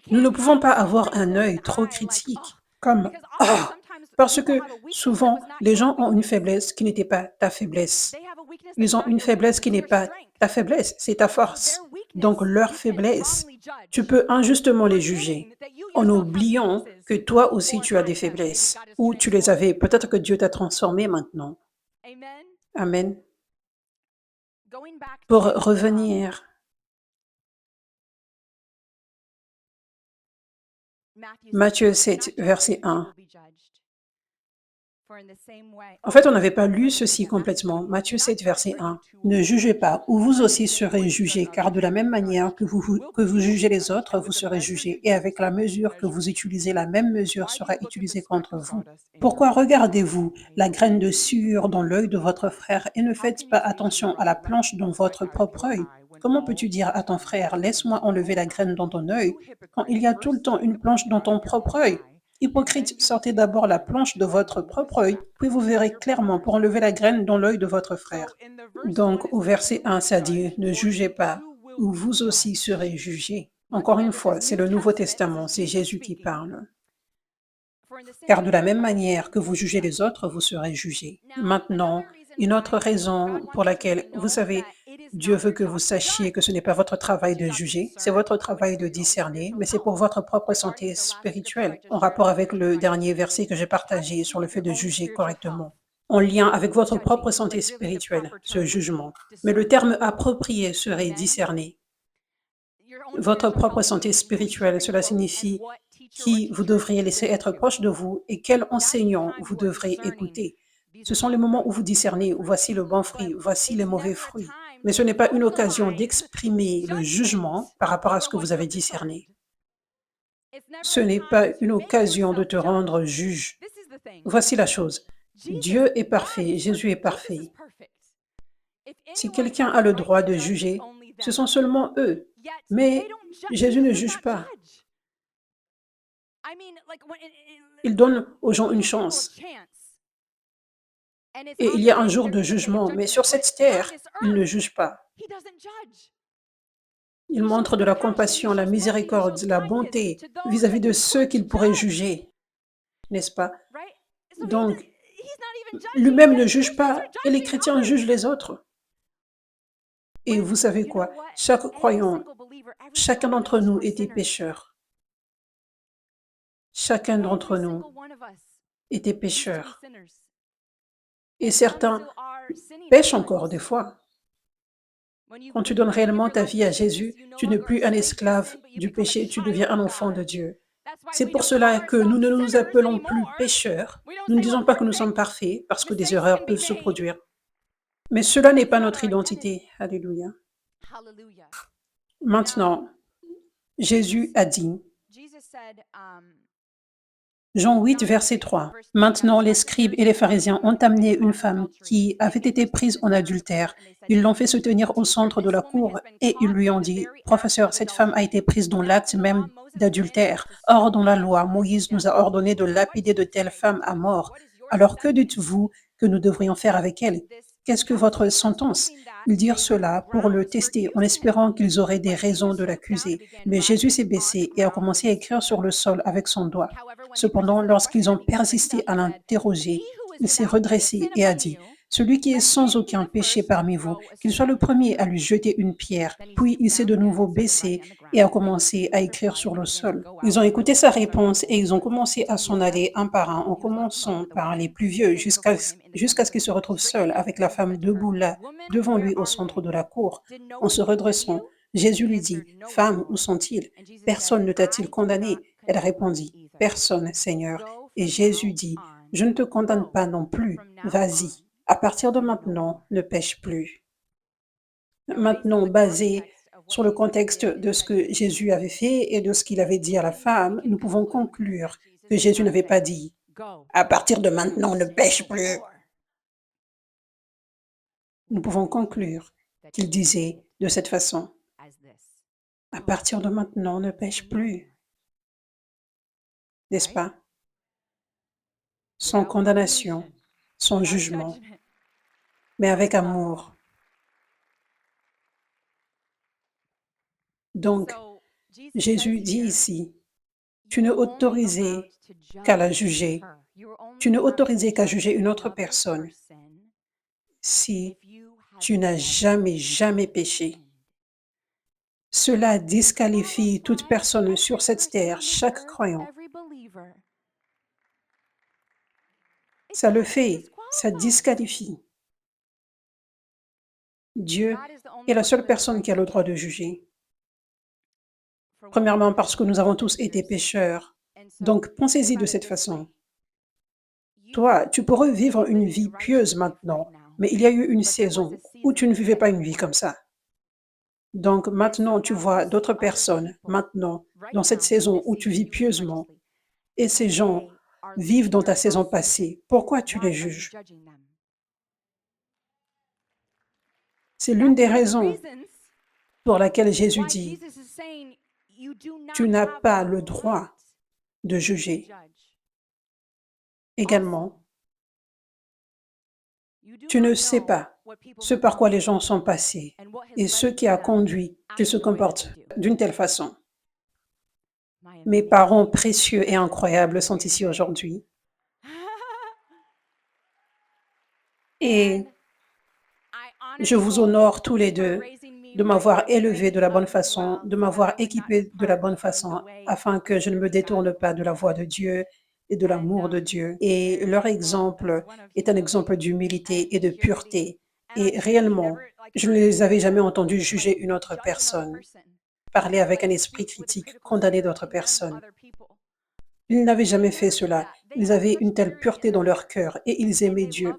Nous ne pouvons pas avoir un œil trop critique, comme ah, parce que souvent, les gens ont une faiblesse qui n'était pas ta faiblesse. Ils ont une faiblesse qui n'est pas ta faiblesse, c'est ta force. Donc, leur faiblesse, tu peux injustement les juger en oubliant que toi aussi tu as des faiblesses ou tu les avais. Peut-être que Dieu t'a transformé maintenant. Amen. Pour revenir, Matthieu 7, verset 1. En fait, on n'avait pas lu ceci complètement. Matthieu 7, verset 1. Ne jugez pas, ou vous aussi serez jugés, car de la même manière que vous jugez les autres, vous serez jugés. Et avec la mesure que vous utilisez, la même mesure sera utilisée contre vous. Pourquoi regardez-vous la graine de sueur dans l'œil de votre frère et ne faites pas attention à la planche dans votre propre œil? Comment peux-tu dire à ton frère, laisse-moi enlever la graine dans ton œil, quand il y a tout le temps une planche dans ton propre œil? Hypocrite, sortez d'abord la planche de votre propre œil, puis vous verrez clairement pour enlever la graine dans l'œil de votre frère. Donc, au verset 1, ça dit, ne jugez pas, ou vous aussi serez jugés. Encore une fois, c'est le Nouveau Testament, c'est Jésus qui parle. Car de la même manière que vous jugez les autres, vous serez jugés. Maintenant, une autre raison pour laquelle, vous savez, Dieu veut que vous sachiez que ce n'est pas votre travail de juger, c'est votre travail de discerner, mais c'est pour votre propre santé spirituelle, en rapport avec le dernier verset que j'ai partagé sur le fait de juger correctement, en lien avec votre propre santé spirituelle, ce jugement. Mais le terme approprié serait discerner. Votre propre santé spirituelle, cela signifie qui vous devriez laisser être proche de vous et quel enseignant vous devrez écouter. Ce sont les moments où vous discernez, voici le bon fruit, voici les mauvais fruits. Mais ce n'est pas une occasion d'exprimer le jugement par rapport à ce que vous avez discerné. Ce n'est pas une occasion de te rendre juge. Voici la chose. Dieu est parfait, Jésus est parfait. Si quelqu'un a le droit de juger, ce sont seulement eux. Mais Jésus ne juge pas. Il donne aux gens une chance. Et il y a un jour de jugement, mais sur cette terre, il ne juge pas. Il montre de la compassion, la miséricorde, la bonté vis-à-vis de ceux qu'il pourrait juger, n'est-ce pas? Donc, lui-même ne juge pas et les chrétiens jugent les autres. Et vous savez quoi? Chaque croyant, chacun d'entre nous était pécheur. Chacun d'entre nous était pécheur. Et certains pêchent encore des fois. Quand tu donnes réellement ta vie à Jésus, tu n'es plus un esclave du péché, tu deviens un enfant de Dieu. C'est pour cela que nous ne nous appelons plus pécheurs. Nous ne disons pas que nous sommes parfaits parce que des erreurs peuvent se produire. Mais cela n'est pas notre identité. Alléluia. Maintenant, Jésus a dit, Jean 8, verset 3. Maintenant, les scribes et les pharisiens ont amené une femme qui avait été prise en adultère. Ils l'ont fait se tenir au centre de la cour et ils lui ont dit, Professeur, cette femme a été prise dans l'acte même d'adultère. Or, dans la loi, Moïse nous a ordonné de lapider de telles femmes à mort. Alors que dites-vous que nous devrions faire avec elle? Qu'est-ce que votre sentence? Ils dirent cela pour le tester en espérant qu'ils auraient des raisons de l'accuser. Mais Jésus s'est baissé et a commencé à écrire sur le sol avec son doigt. Cependant, lorsqu'ils ont persisté à l'interroger, il s'est redressé et a dit, celui qui est sans aucun péché parmi vous, qu'il soit le premier à lui jeter une pierre. Puis il s'est de nouveau baissé et a commencé à écrire sur le sol. Ils ont écouté sa réponse et ils ont commencé à s'en aller un par un, en commençant par les plus vieux, jusqu'à ce qu'il se retrouve seul avec la femme debout là, devant lui au centre de la cour. En se redressant, Jésus lui dit, « Femme, où sont-ils? Personne ne t'a-t-il condamné ?» Elle répondit, « Personne, Seigneur. » Et Jésus dit, « Je ne te condamne pas non plus. Vas-y. À partir de maintenant, ne pêche plus. » Maintenant, basé sur le contexte de ce que Jésus avait fait et de ce qu'il avait dit à la femme, nous pouvons conclure que Jésus n'avait pas dit, « À partir de maintenant, ne pêche plus. » Nous pouvons conclure qu'il disait de cette façon, « À partir de maintenant, ne pêche plus. » N'est-ce pas? Sans condamnation, sans jugement, mais avec amour. Donc, Jésus dit ici, tu n'es autorisé qu'à la juger. Tu n'es autorisé qu'à juger une autre personne si tu n'as jamais péché. Cela disqualifie toute personne sur cette terre, chaque croyant. Ça le fait, ça disqualifie. Dieu est la seule personne qui a le droit de juger. Premièrement, parce que nous avons tous été pécheurs. Donc, pensez-y de cette façon. Toi, tu pourrais vivre une vie pieuse maintenant, mais il y a eu une saison où tu ne vivais pas une vie comme ça. Donc maintenant, tu vois d'autres personnes, maintenant, dans cette saison où tu vis pieusement, et ces gens vivent dans ta saison passée. Pourquoi tu les juges? C'est l'une des raisons pour laquelle Jésus dit, tu n'as pas le droit de juger. Également, tu ne sais pas ce par quoi les gens sont passés et ce qui a conduit qu'ils se comportent d'une telle façon. Mes parents précieux et incroyables sont ici aujourd'hui et je vous honore tous les deux de m'avoir élevé de la bonne façon, de m'avoir équipé de la bonne façon, afin que je ne me détourne pas de la voie de Dieu et de l'amour de Dieu. Et leur exemple est un exemple d'humilité et de pureté. Et réellement, je ne les avais jamais entendus juger une autre personne, parler avec un esprit critique, condamner d'autres personnes. Ils n'avaient jamais fait cela. Ils avaient une telle pureté dans leur cœur et ils aimaient Dieu.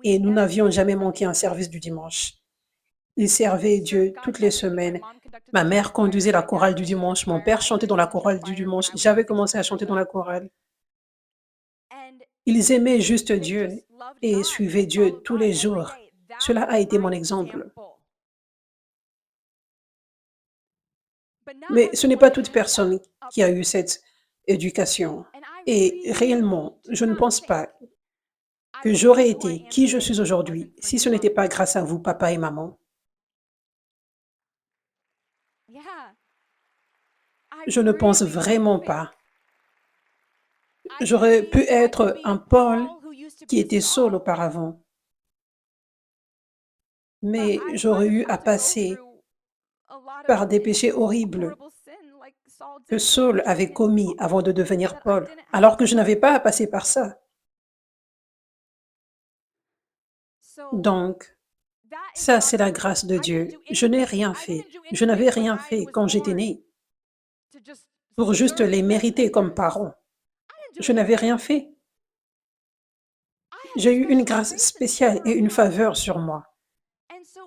Et nous n'avions jamais manqué un service du dimanche. Ils servaient Dieu toutes les semaines. Ma mère conduisait la chorale du dimanche, mon père chantait dans la chorale du dimanche, j'avais commencé à chanter dans la chorale. Ils aimaient juste Dieu et suivaient Dieu tous les jours. Cela a été mon exemple. Mais ce n'est pas toute personne qui a eu cette éducation. Et réellement, je ne pense pas que j'aurais été qui je suis aujourd'hui si ce n'était pas grâce à vous, papa et maman. Je ne pense vraiment pas. J'aurais pu être un Paul qui était Saul auparavant, mais j'aurais eu à passer par des péchés horribles que Saul avait commis avant de devenir Paul, alors que je n'avais pas à passer par ça. Donc, ça, c'est la grâce de Dieu. Je n'ai rien fait. Je n'avais rien fait quand j'étais né pour juste les mériter comme parents. Je n'avais rien fait. J'ai eu une grâce spéciale et une faveur sur moi.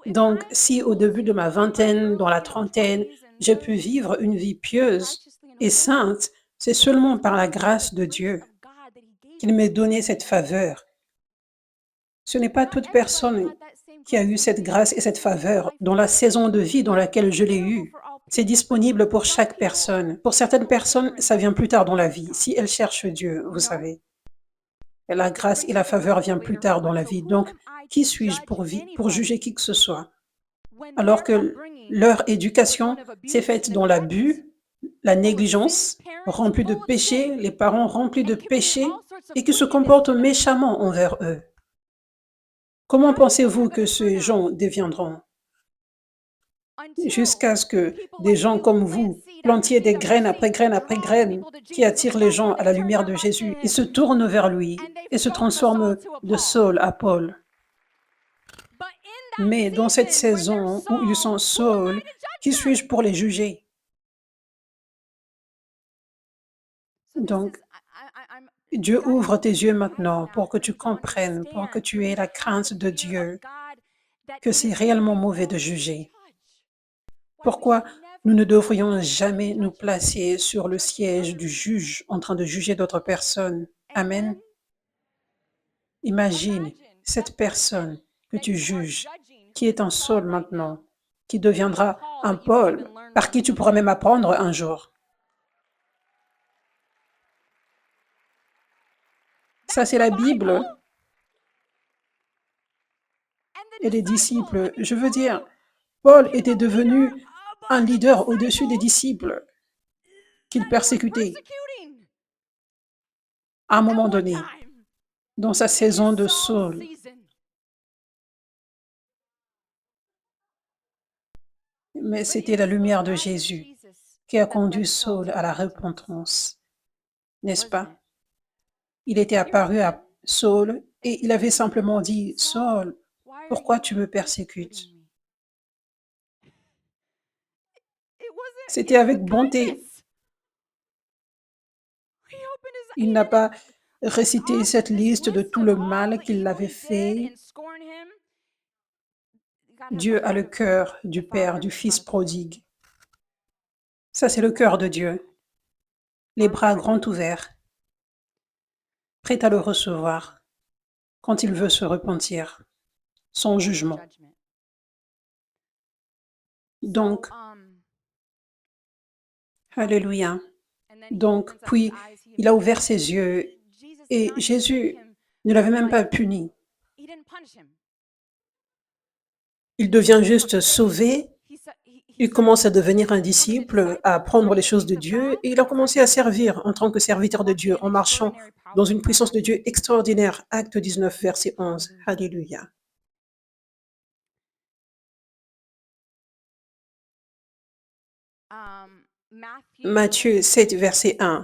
Donc, si au début de ma vingtaine, dans la trentaine, j'ai pu vivre une vie pieuse et sainte, c'est seulement par la grâce de Dieu qu'il m'ait donné cette faveur. Ce n'est pas toute personne qui a eu cette grâce et cette faveur dans la saison de vie dans laquelle je l'ai eue. C'est disponible pour chaque personne. Pour certaines personnes, ça vient plus tard dans la vie, si elles cherchent Dieu, vous savez. Et la grâce et la faveur viennent plus tard dans la vie. Donc, qui suis-je pour juger qui que ce soit? Alors que leur éducation s'est faite dans l'abus, la négligence, remplie de péchés, les parents remplis de péchés et qui se comportent méchamment envers eux. Comment pensez-vous que ces gens deviendront? Jusqu'à ce que des gens comme vous plantiez des graines après graines qui attirent les gens à la lumière de Jésus. Ils se tournent vers lui et se transforment de Saul à Paul. Mais dans cette saison où ils sont Saul, qui suis-je pour les juger? Donc, Dieu ouvre tes yeux maintenant pour que tu comprennes, pour que tu aies la crainte de Dieu, que c'est réellement mauvais de juger. Pourquoi nous ne devrions jamais nous placer sur le siège du juge en train de juger d'autres personnes? Amen. Imagine cette personne que tu juges, qui est un Saul maintenant, qui deviendra un Paul, par qui tu pourras même apprendre un jour. Ça, c'est la Bible. Et les disciples, je veux dire, Paul était devenu un leader au-dessus des disciples qu'il persécutait à un moment donné, dans sa saison de Saul. Mais c'était la lumière de Jésus qui a conduit Saul à la repentance, n'est-ce pas? Il était apparu à Saul et il avait simplement dit, Saul, pourquoi tu me persécutes? C'était avec bonté. Il n'a pas réciter cette liste de tout le mal qu'il avait fait, Dieu a le cœur du Père, du Fils prodigue. Ça, c'est le cœur de Dieu, les bras grands ouverts, prêt à le recevoir quand il veut se repentir, son jugement. Donc, alléluia. Donc, puis, il a ouvert ses yeux et Jésus ne l'avait même pas puni. Il devient juste sauvé. Il commence à devenir un disciple, à apprendre les choses de Dieu et il a commencé à servir en tant que serviteur de Dieu en marchant dans une puissance de Dieu extraordinaire. Acte 19, verset 11. Alléluia. Matthieu 7, verset 1.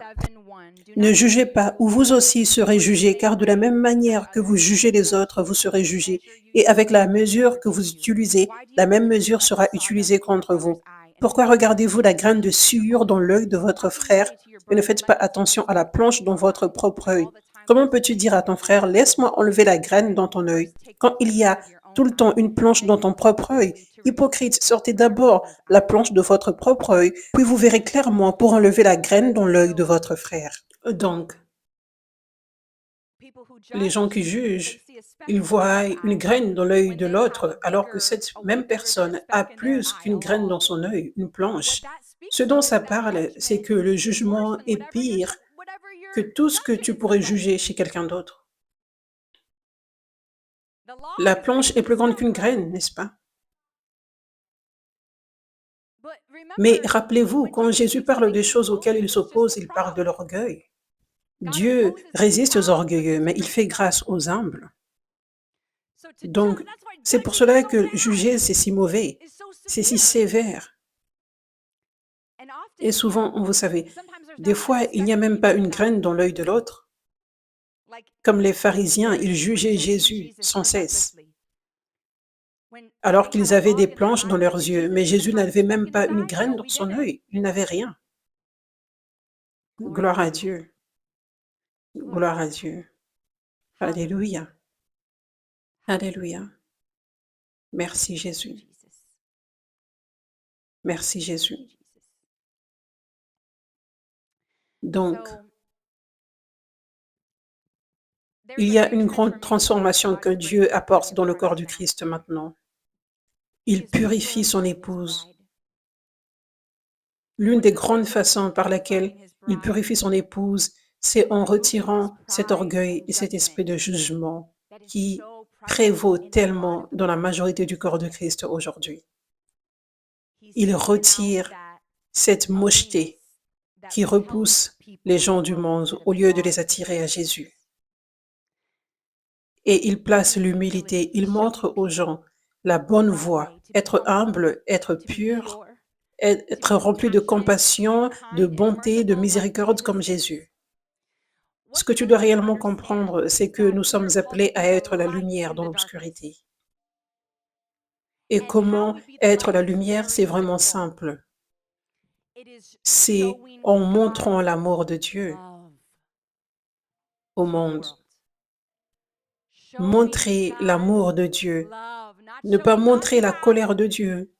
Ne jugez pas, ou vous aussi serez jugés, car de la même manière que vous jugez les autres, vous serez jugés. Et avec la mesure que vous utilisez, la même mesure sera utilisée contre vous. Pourquoi regardez-vous la graine de sueur dans l'œil de votre frère et ne faites pas attention à la planche dans votre propre œil? Comment peux-tu dire à ton frère, laisse-moi enlever la graine dans ton œil, quand il y a tout le temps une planche dans ton propre œil? Hypocrite, sortez d'abord la planche de votre propre œil, puis vous verrez clairement pour enlever la graine dans l'œil de votre frère. Donc, les gens qui jugent, ils voient une graine dans l'œil de l'autre, alors que cette même personne a plus qu'une graine dans son œil, une planche. Ce dont ça parle, c'est que le jugement est pire que tout ce que tu pourrais juger chez quelqu'un d'autre. La planche est plus grande qu'une graine, n'est-ce pas? Mais rappelez-vous, quand Jésus parle des choses auxquelles il s'oppose, il parle de l'orgueil. Dieu résiste aux orgueilleux, mais il fait grâce aux humbles. Donc, c'est pour cela que juger, c'est si mauvais, c'est si sévère. Et souvent, vous savez, des fois, il n'y a même pas une graine dans l'œil de l'autre. Comme les pharisiens, ils jugeaient Jésus sans cesse, alors qu'ils avaient des planches dans leurs yeux, mais Jésus n'avait même pas une graine dans son œil, il n'avait rien. Gloire à Dieu, gloire à Dieu. Alléluia, alléluia. Merci Jésus, merci Jésus. Donc, il y a une grande transformation que Dieu apporte dans le corps du Christ maintenant. Il purifie son épouse. L'une des grandes façons par laquelle il purifie son épouse, c'est en retirant cet orgueil et cet esprit de jugement qui prévaut tellement dans la majorité du corps de Christ aujourd'hui. Il retire cette mocheté qui repousse les gens du monde au lieu de les attirer à Jésus. Et il place l'humilité, il montre aux gens la bonne voie, être humble, être pur, être rempli de compassion, de bonté, de miséricorde comme Jésus. Ce que tu dois réellement comprendre, c'est que nous sommes appelés à être la lumière dans l'obscurité. Et comment être la lumière, c'est vraiment simple. C'est en montrant l'amour de Dieu au monde. Montrer l'amour de Dieu, ne pas montrer la colère de Dieu.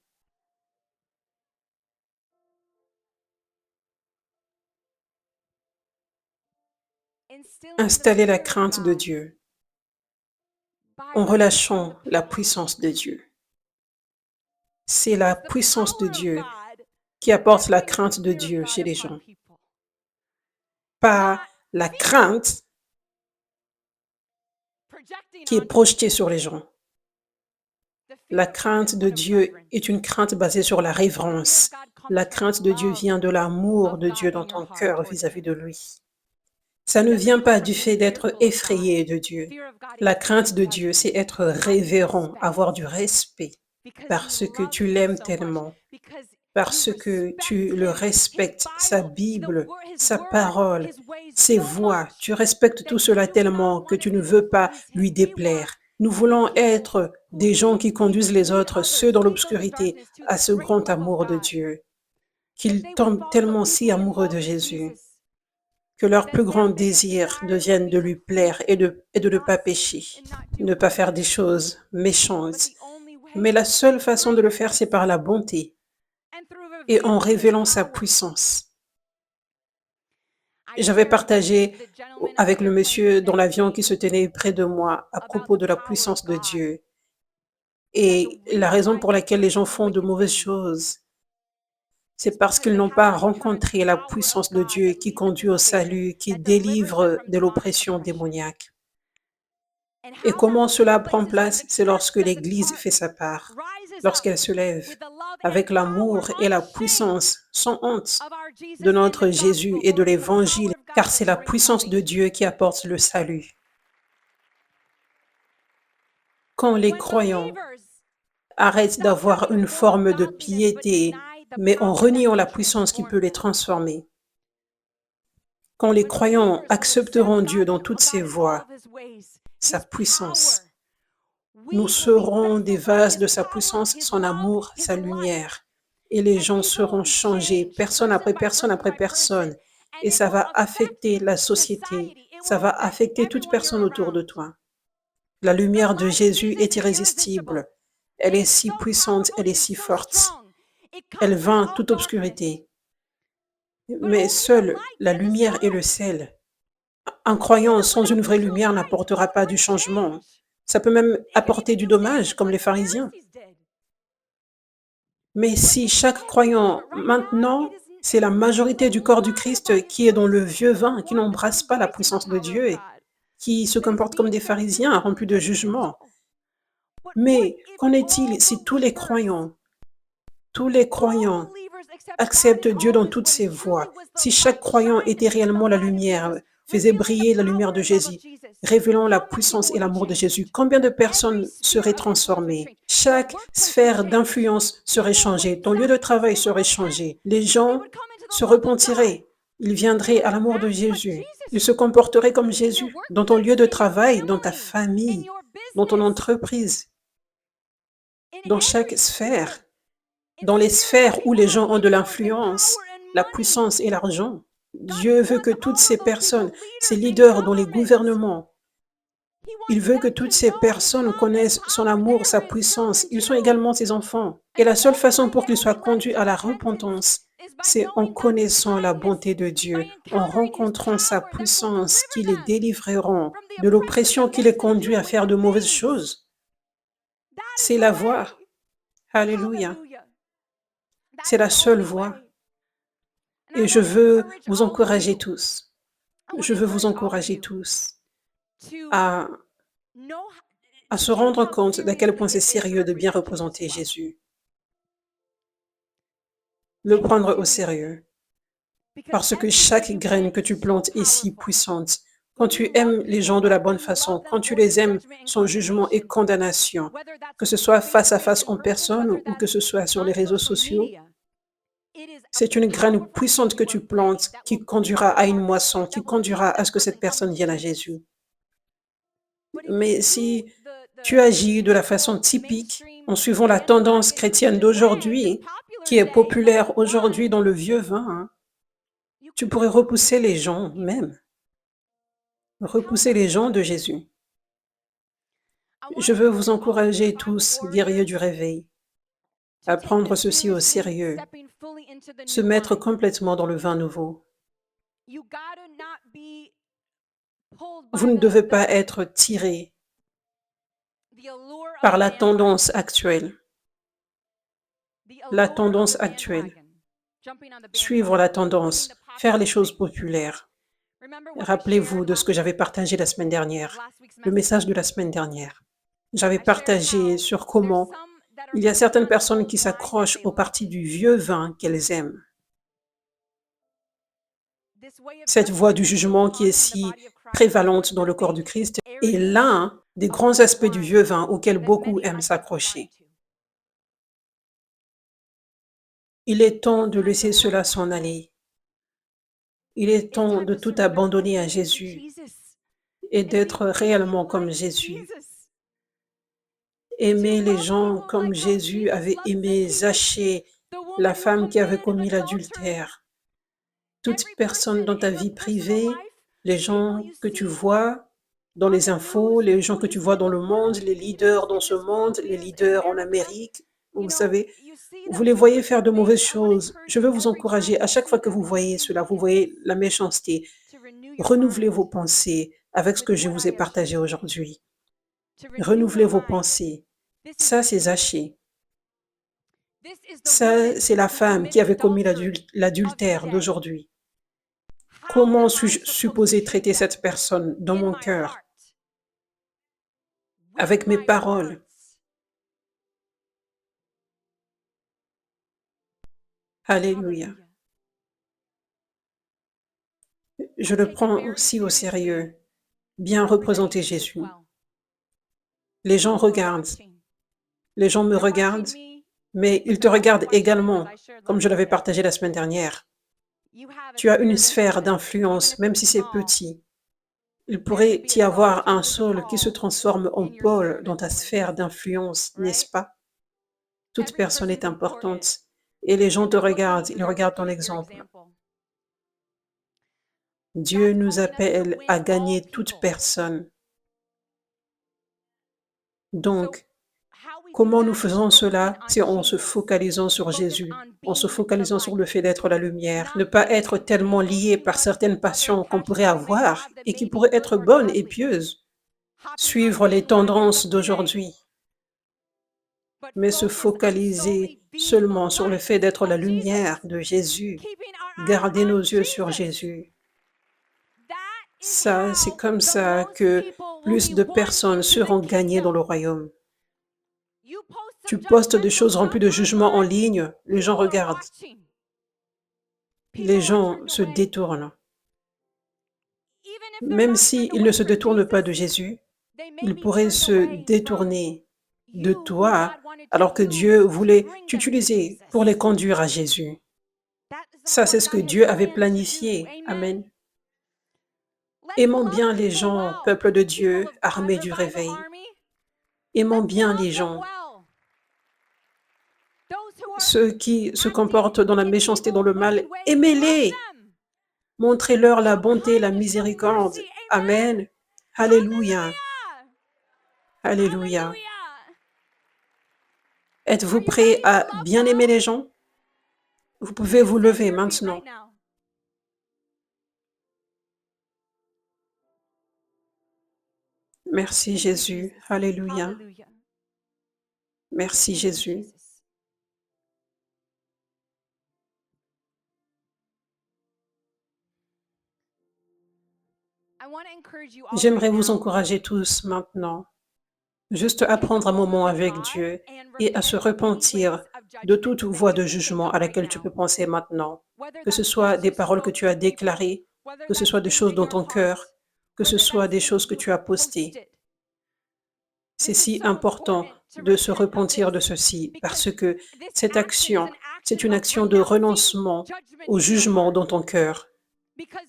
Installer la crainte de Dieu en relâchant la puissance de Dieu. C'est la puissance de Dieu qui apporte la crainte de Dieu chez les gens. Pas la crainte qui est projetée sur les gens. La crainte de Dieu est une crainte basée sur la révérence. La crainte de Dieu vient de l'amour de Dieu dans ton cœur vis-à-vis de lui. Ça ne vient pas du fait d'être effrayé de Dieu. La crainte de Dieu, c'est être révérend, avoir du respect, parce que tu l'aimes tellement, parce que tu le respectes, sa Bible, sa parole, ses voix. Tu respectes tout cela tellement que tu ne veux pas lui déplaire. Nous voulons être des gens qui conduisent les autres, ceux dans l'obscurité, à ce grand amour de Dieu, qu'ils tombent tellement si amoureux de Jésus, Que leur plus grand désir devienne de lui plaire et de ne pas pécher, ne pas faire des choses méchantes. Mais la seule façon de le faire, c'est par la bonté et en révélant sa puissance. J'avais partagé avec le monsieur dans l'avion qui se tenait près de moi à propos de la puissance de Dieu et la raison pour laquelle les gens font de mauvaises choses. C'est parce qu'ils n'ont pas rencontré la puissance de Dieu qui conduit au salut, qui délivre de l'oppression démoniaque. Et comment cela prend place? C'est lorsque l'Église fait sa part, lorsqu'elle se lève avec l'amour et la puissance sans honte de notre Jésus et de l'Évangile, car c'est la puissance de Dieu qui apporte le salut. Quand les croyants arrêtent d'avoir une forme de piété, mais en reniant la puissance qui peut les transformer, quand les croyants accepteront Dieu dans toutes ses voies, sa puissance, nous serons des vases de sa puissance, son amour, sa lumière. Et les gens seront changés, personne après personne après personne. Et ça va affecter la société, ça va affecter toute personne autour de toi. La lumière de Jésus est irrésistible. Elle est si puissante, elle est si forte. Elle vainc toute obscurité. Mais seule la lumière et le sel. Un croyant sans une vraie lumière n'apportera pas du changement. Ça peut même apporter du dommage, comme les pharisiens. Mais si chaque croyant, maintenant, c'est la majorité du corps du Christ qui est dans le vieux vin, qui n'embrasse pas la puissance de Dieu et qui se comporte comme des pharisiens remplis de jugement. Mais qu'en est-il si tous les croyants acceptent Dieu dans toutes ses voies, si chaque croyant était réellement la lumière, faisait briller la lumière de Jésus, révélant la puissance et l'amour de Jésus, combien de personnes seraient transformées? Chaque sphère d'influence serait changée, ton lieu de travail serait changé, les gens se repentiraient, ils viendraient à l'amour de Jésus, ils se comporteraient comme Jésus, dans ton lieu de travail, dans ta famille, dans ton entreprise, dans chaque sphère, dans les sphères où les gens ont de l'influence, la puissance et l'argent. Dieu veut que toutes ces personnes, ces leaders dans les gouvernements, il veut que toutes ces personnes connaissent son amour, sa puissance. Ils sont également ses enfants. Et la seule façon pour qu'ils soient conduits à la repentance, c'est en connaissant la bonté de Dieu, en rencontrant sa puissance qui les délivreront de l'oppression qui les conduit à faire de mauvaises choses. C'est la voie. Alléluia. C'est la seule voie. Et je veux vous encourager tous. Je veux vous encourager tous à, à se rendre compte d'à quel point c'est sérieux de bien représenter Jésus. Le prendre au sérieux. Parce que chaque graine que tu plantes est si puissante. Quand tu aimes les gens de la bonne façon, quand tu les aimes sans jugement et condamnation, que ce soit face à face en personne ou que ce soit sur les réseaux sociaux, c'est une graine puissante que tu plantes qui conduira à une moisson, qui conduira à ce que cette personne vienne à Jésus. Mais si tu agis de la façon typique, en suivant la tendance chrétienne d'aujourd'hui, qui est populaire aujourd'hui dans le vieux vin, hein, tu pourrais repousser les gens même, repousser les gens de Jésus. Je veux vous encourager tous, guerriers du réveil, à prendre ceci au sérieux, se mettre complètement dans le vin nouveau. Vous ne devez pas être tiré par la tendance actuelle. La tendance actuelle. Suivre la tendance, faire les choses populaires. Rappelez-vous de ce que j'avais partagé la semaine dernière, le message de la semaine dernière. J'avais partagé sur comment il y a certaines personnes qui s'accrochent au parti du vieux vin qu'elles aiment. Cette voie du jugement qui est si prévalente dans le corps du Christ est l'un des grands aspects du vieux vin auquel beaucoup aiment s'accrocher. Il est temps de laisser cela s'en aller. Il est temps de tout abandonner à Jésus et d'être réellement comme Jésus. Aimer les gens comme Jésus avait aimé Zachée, la femme qui avait commis l'adultère. Toute personne dans ta vie privée, les gens que tu vois dans les infos, les gens que tu vois dans le monde, les leaders dans ce monde, les leaders en Amérique, vous savez, vous les voyez faire de mauvaises choses. Je veux vous encourager, à chaque fois que vous voyez cela, vous voyez la méchanceté, renouvelez vos pensées avec ce que je vous ai partagé aujourd'hui. Renouvelez vos pensées. Ça, c'est Zaché. Ça, c'est la femme qui avait commis l'adultère d'aujourd'hui. Comment suis-je supposé traiter cette personne dans mon cœur, avec mes paroles? Alléluia. Je le prends aussi au sérieux. Bien représenter Jésus. Les gens regardent, les gens me regardent, mais ils te regardent également, comme je l'avais partagé la semaine dernière. Tu as une sphère d'influence, même si c'est petit. Il pourrait y avoir un Saul qui se transforme en Paul dans ta sphère d'influence, n'est-ce pas? Toute personne est importante et les gens te regardent, ils regardent ton exemple. Dieu nous appelle à gagner toute personne. Donc, comment nous faisons cela? C'est en se focalisant sur Jésus, en se focalisant sur le fait d'être la lumière, ne pas être tellement lié par certaines passions qu'on pourrait avoir et qui pourraient être bonnes et pieuses, suivre les tendances d'aujourd'hui, mais se focaliser seulement sur le fait d'être la lumière de Jésus, garder nos yeux sur Jésus. Ça, c'est comme ça que plus de personnes seront gagnées dans le royaume. Tu postes des choses remplies de jugements en ligne, les gens regardent, les gens se détournent. Même s'ils ne se détournent pas de Jésus, ils pourraient se détourner de toi alors que Dieu voulait t'utiliser pour les conduire à Jésus. Ça, c'est ce que Dieu avait planifié. Amen. Aimons bien les gens, peuple de Dieu, armée du réveil. Aimons bien les gens. Ceux qui se comportent dans la méchanceté, dans le mal, aimez-les. Montrez-leur la bonté, la miséricorde. Amen. Alléluia. Alléluia. Êtes-vous prêts à bien aimer les gens? Vous pouvez vous lever maintenant. Merci Jésus. Alléluia. Merci Jésus. J'aimerais vous encourager tous maintenant, juste à prendre un moment avec Dieu et à se repentir de toute voie de jugement à laquelle tu peux penser maintenant, que ce soit des paroles que tu as déclarées, que ce soit des choses dans ton cœur, que ce soit des choses que tu as postées. C'est si important de se repentir de ceci parce que cette action, c'est une action de renoncement au jugement dans ton cœur.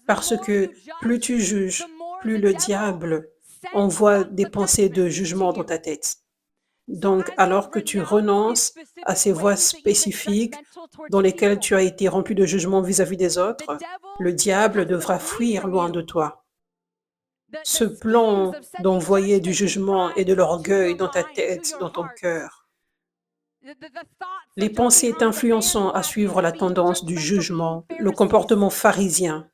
Parce que plus tu juges, plus le diable envoie des pensées de jugement dans ta tête. Donc, alors que tu renonces à ces voies spécifiques dans lesquelles tu as été rempli de jugement vis-à-vis des autres, le diable devra fuir loin de toi. Ce plan d'envoyer du jugement et de l'orgueil dans ta tête, dans ton cœur, les pensées t'influençant à suivre la tendance du jugement, le comportement pharisien,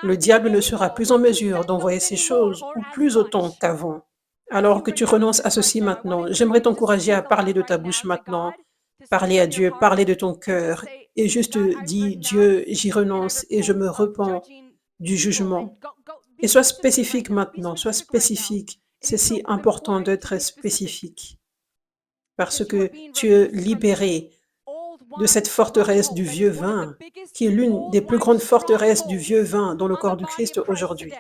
le diable ne sera plus en mesure d'envoyer ces choses ou plus autant qu'avant. Alors que tu renonces à ceci maintenant, j'aimerais t'encourager à parler de ta bouche maintenant, parler à Dieu, parler de ton cœur et juste dis, Dieu, j'y renonce et je me repens du jugement. Et sois spécifique maintenant, sois spécifique. C'est si important d'être spécifique parce que tu es libéré de cette forteresse du vieux vin, qui est l'une des plus grandes forteresses du vieux vin dans le corps du Christ aujourd'hui.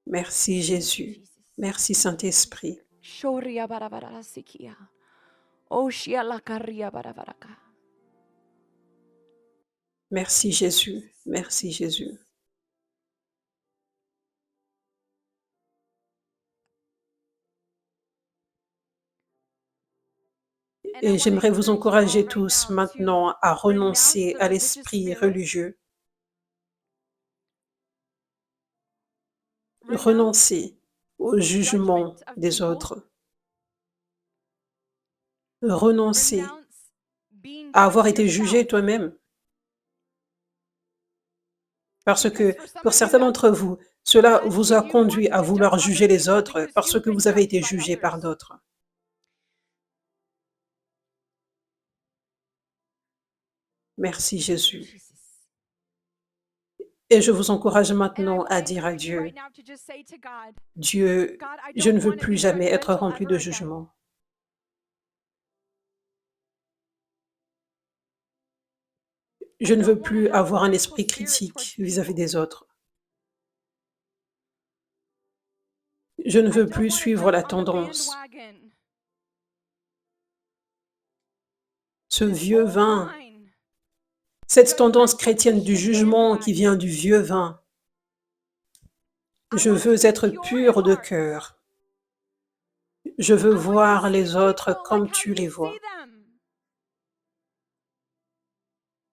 Merci Jésus. Merci Saint-Esprit. Shoria baravara sikia. Oshia la karia baravaraka. Merci Jésus. Merci Jésus. Et j'aimerais vous encourager tous maintenant à renoncer à l'esprit religieux. Renoncer au jugement des autres. Renoncer à avoir été jugé toi-même. Parce que pour certains d'entre vous, cela vous a conduit à vouloir juger les autres parce que vous avez été jugé par d'autres. Merci Jésus. Et je vous encourage maintenant à dire à Dieu, Dieu, je ne veux plus jamais être rempli de jugement. Je ne veux plus avoir un esprit critique vis-à-vis des autres. Je ne veux plus suivre la tendance. Ce vieux vin, cette tendance chrétienne du jugement qui vient du vieux vin. Je veux être pur de cœur. Je veux voir les autres comme tu les vois.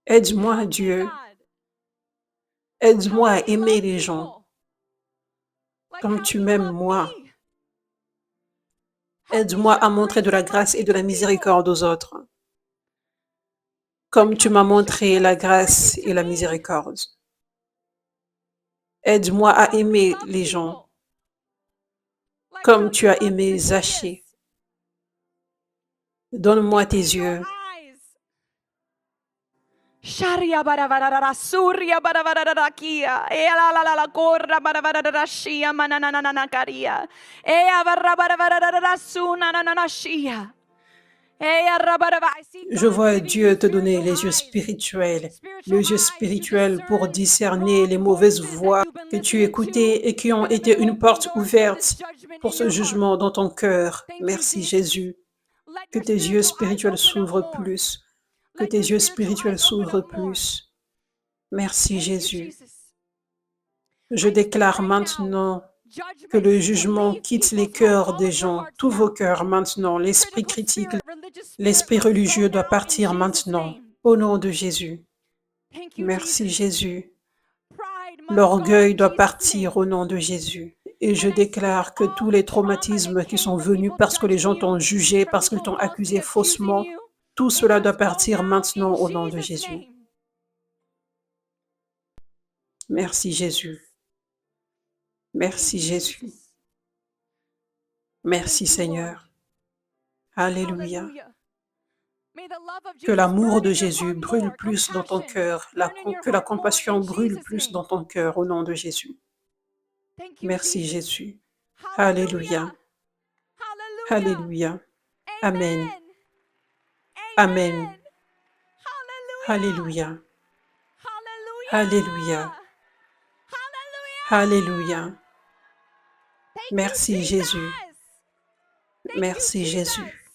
Aide-moi, Dieu. Aide-moi à aimer les gens comme tu m'aimes moi. Aide-moi à montrer de la grâce et de la miséricorde aux autres, comme tu m'as montré la grâce et la miséricorde. Aide-moi à aimer les gens, comme tu as aimé Zachée. Donne-moi tes yeux. Sharia barabarara surya barabarara kia e la la la la corra barabarara shia mananana karia e barabarara suna nanana shia. Je vois Dieu te donner les yeux spirituels pour discerner les mauvaises voix que tu écoutais et qui ont été une porte ouverte pour ce jugement dans ton cœur. Merci Jésus. Que tes yeux spirituels s'ouvrent plus. Que tes yeux spirituels s'ouvrent plus. Merci Jésus. Je déclare maintenant que le jugement quitte les cœurs des gens, tous vos cœurs maintenant. L'esprit critique, l'esprit religieux doit partir maintenant. Au nom de Jésus. Merci Jésus. L'orgueil doit partir au nom de Jésus. Et je déclare que tous les traumatismes qui sont venus parce que les gens t'ont jugé, parce qu'ils t'ont accusé faussement, tout cela doit partir maintenant au nom de Jésus. Merci Jésus. Merci Jésus. Merci Seigneur. Alléluia. Que l'amour de Jésus brûle plus dans ton cœur, que la compassion brûle plus dans ton cœur au nom de Jésus. Merci Jésus. Alléluia. Alléluia. Amen. Amen. Alléluia. Alléluia. Alléluia. Merci Jésus. Merci Jésus.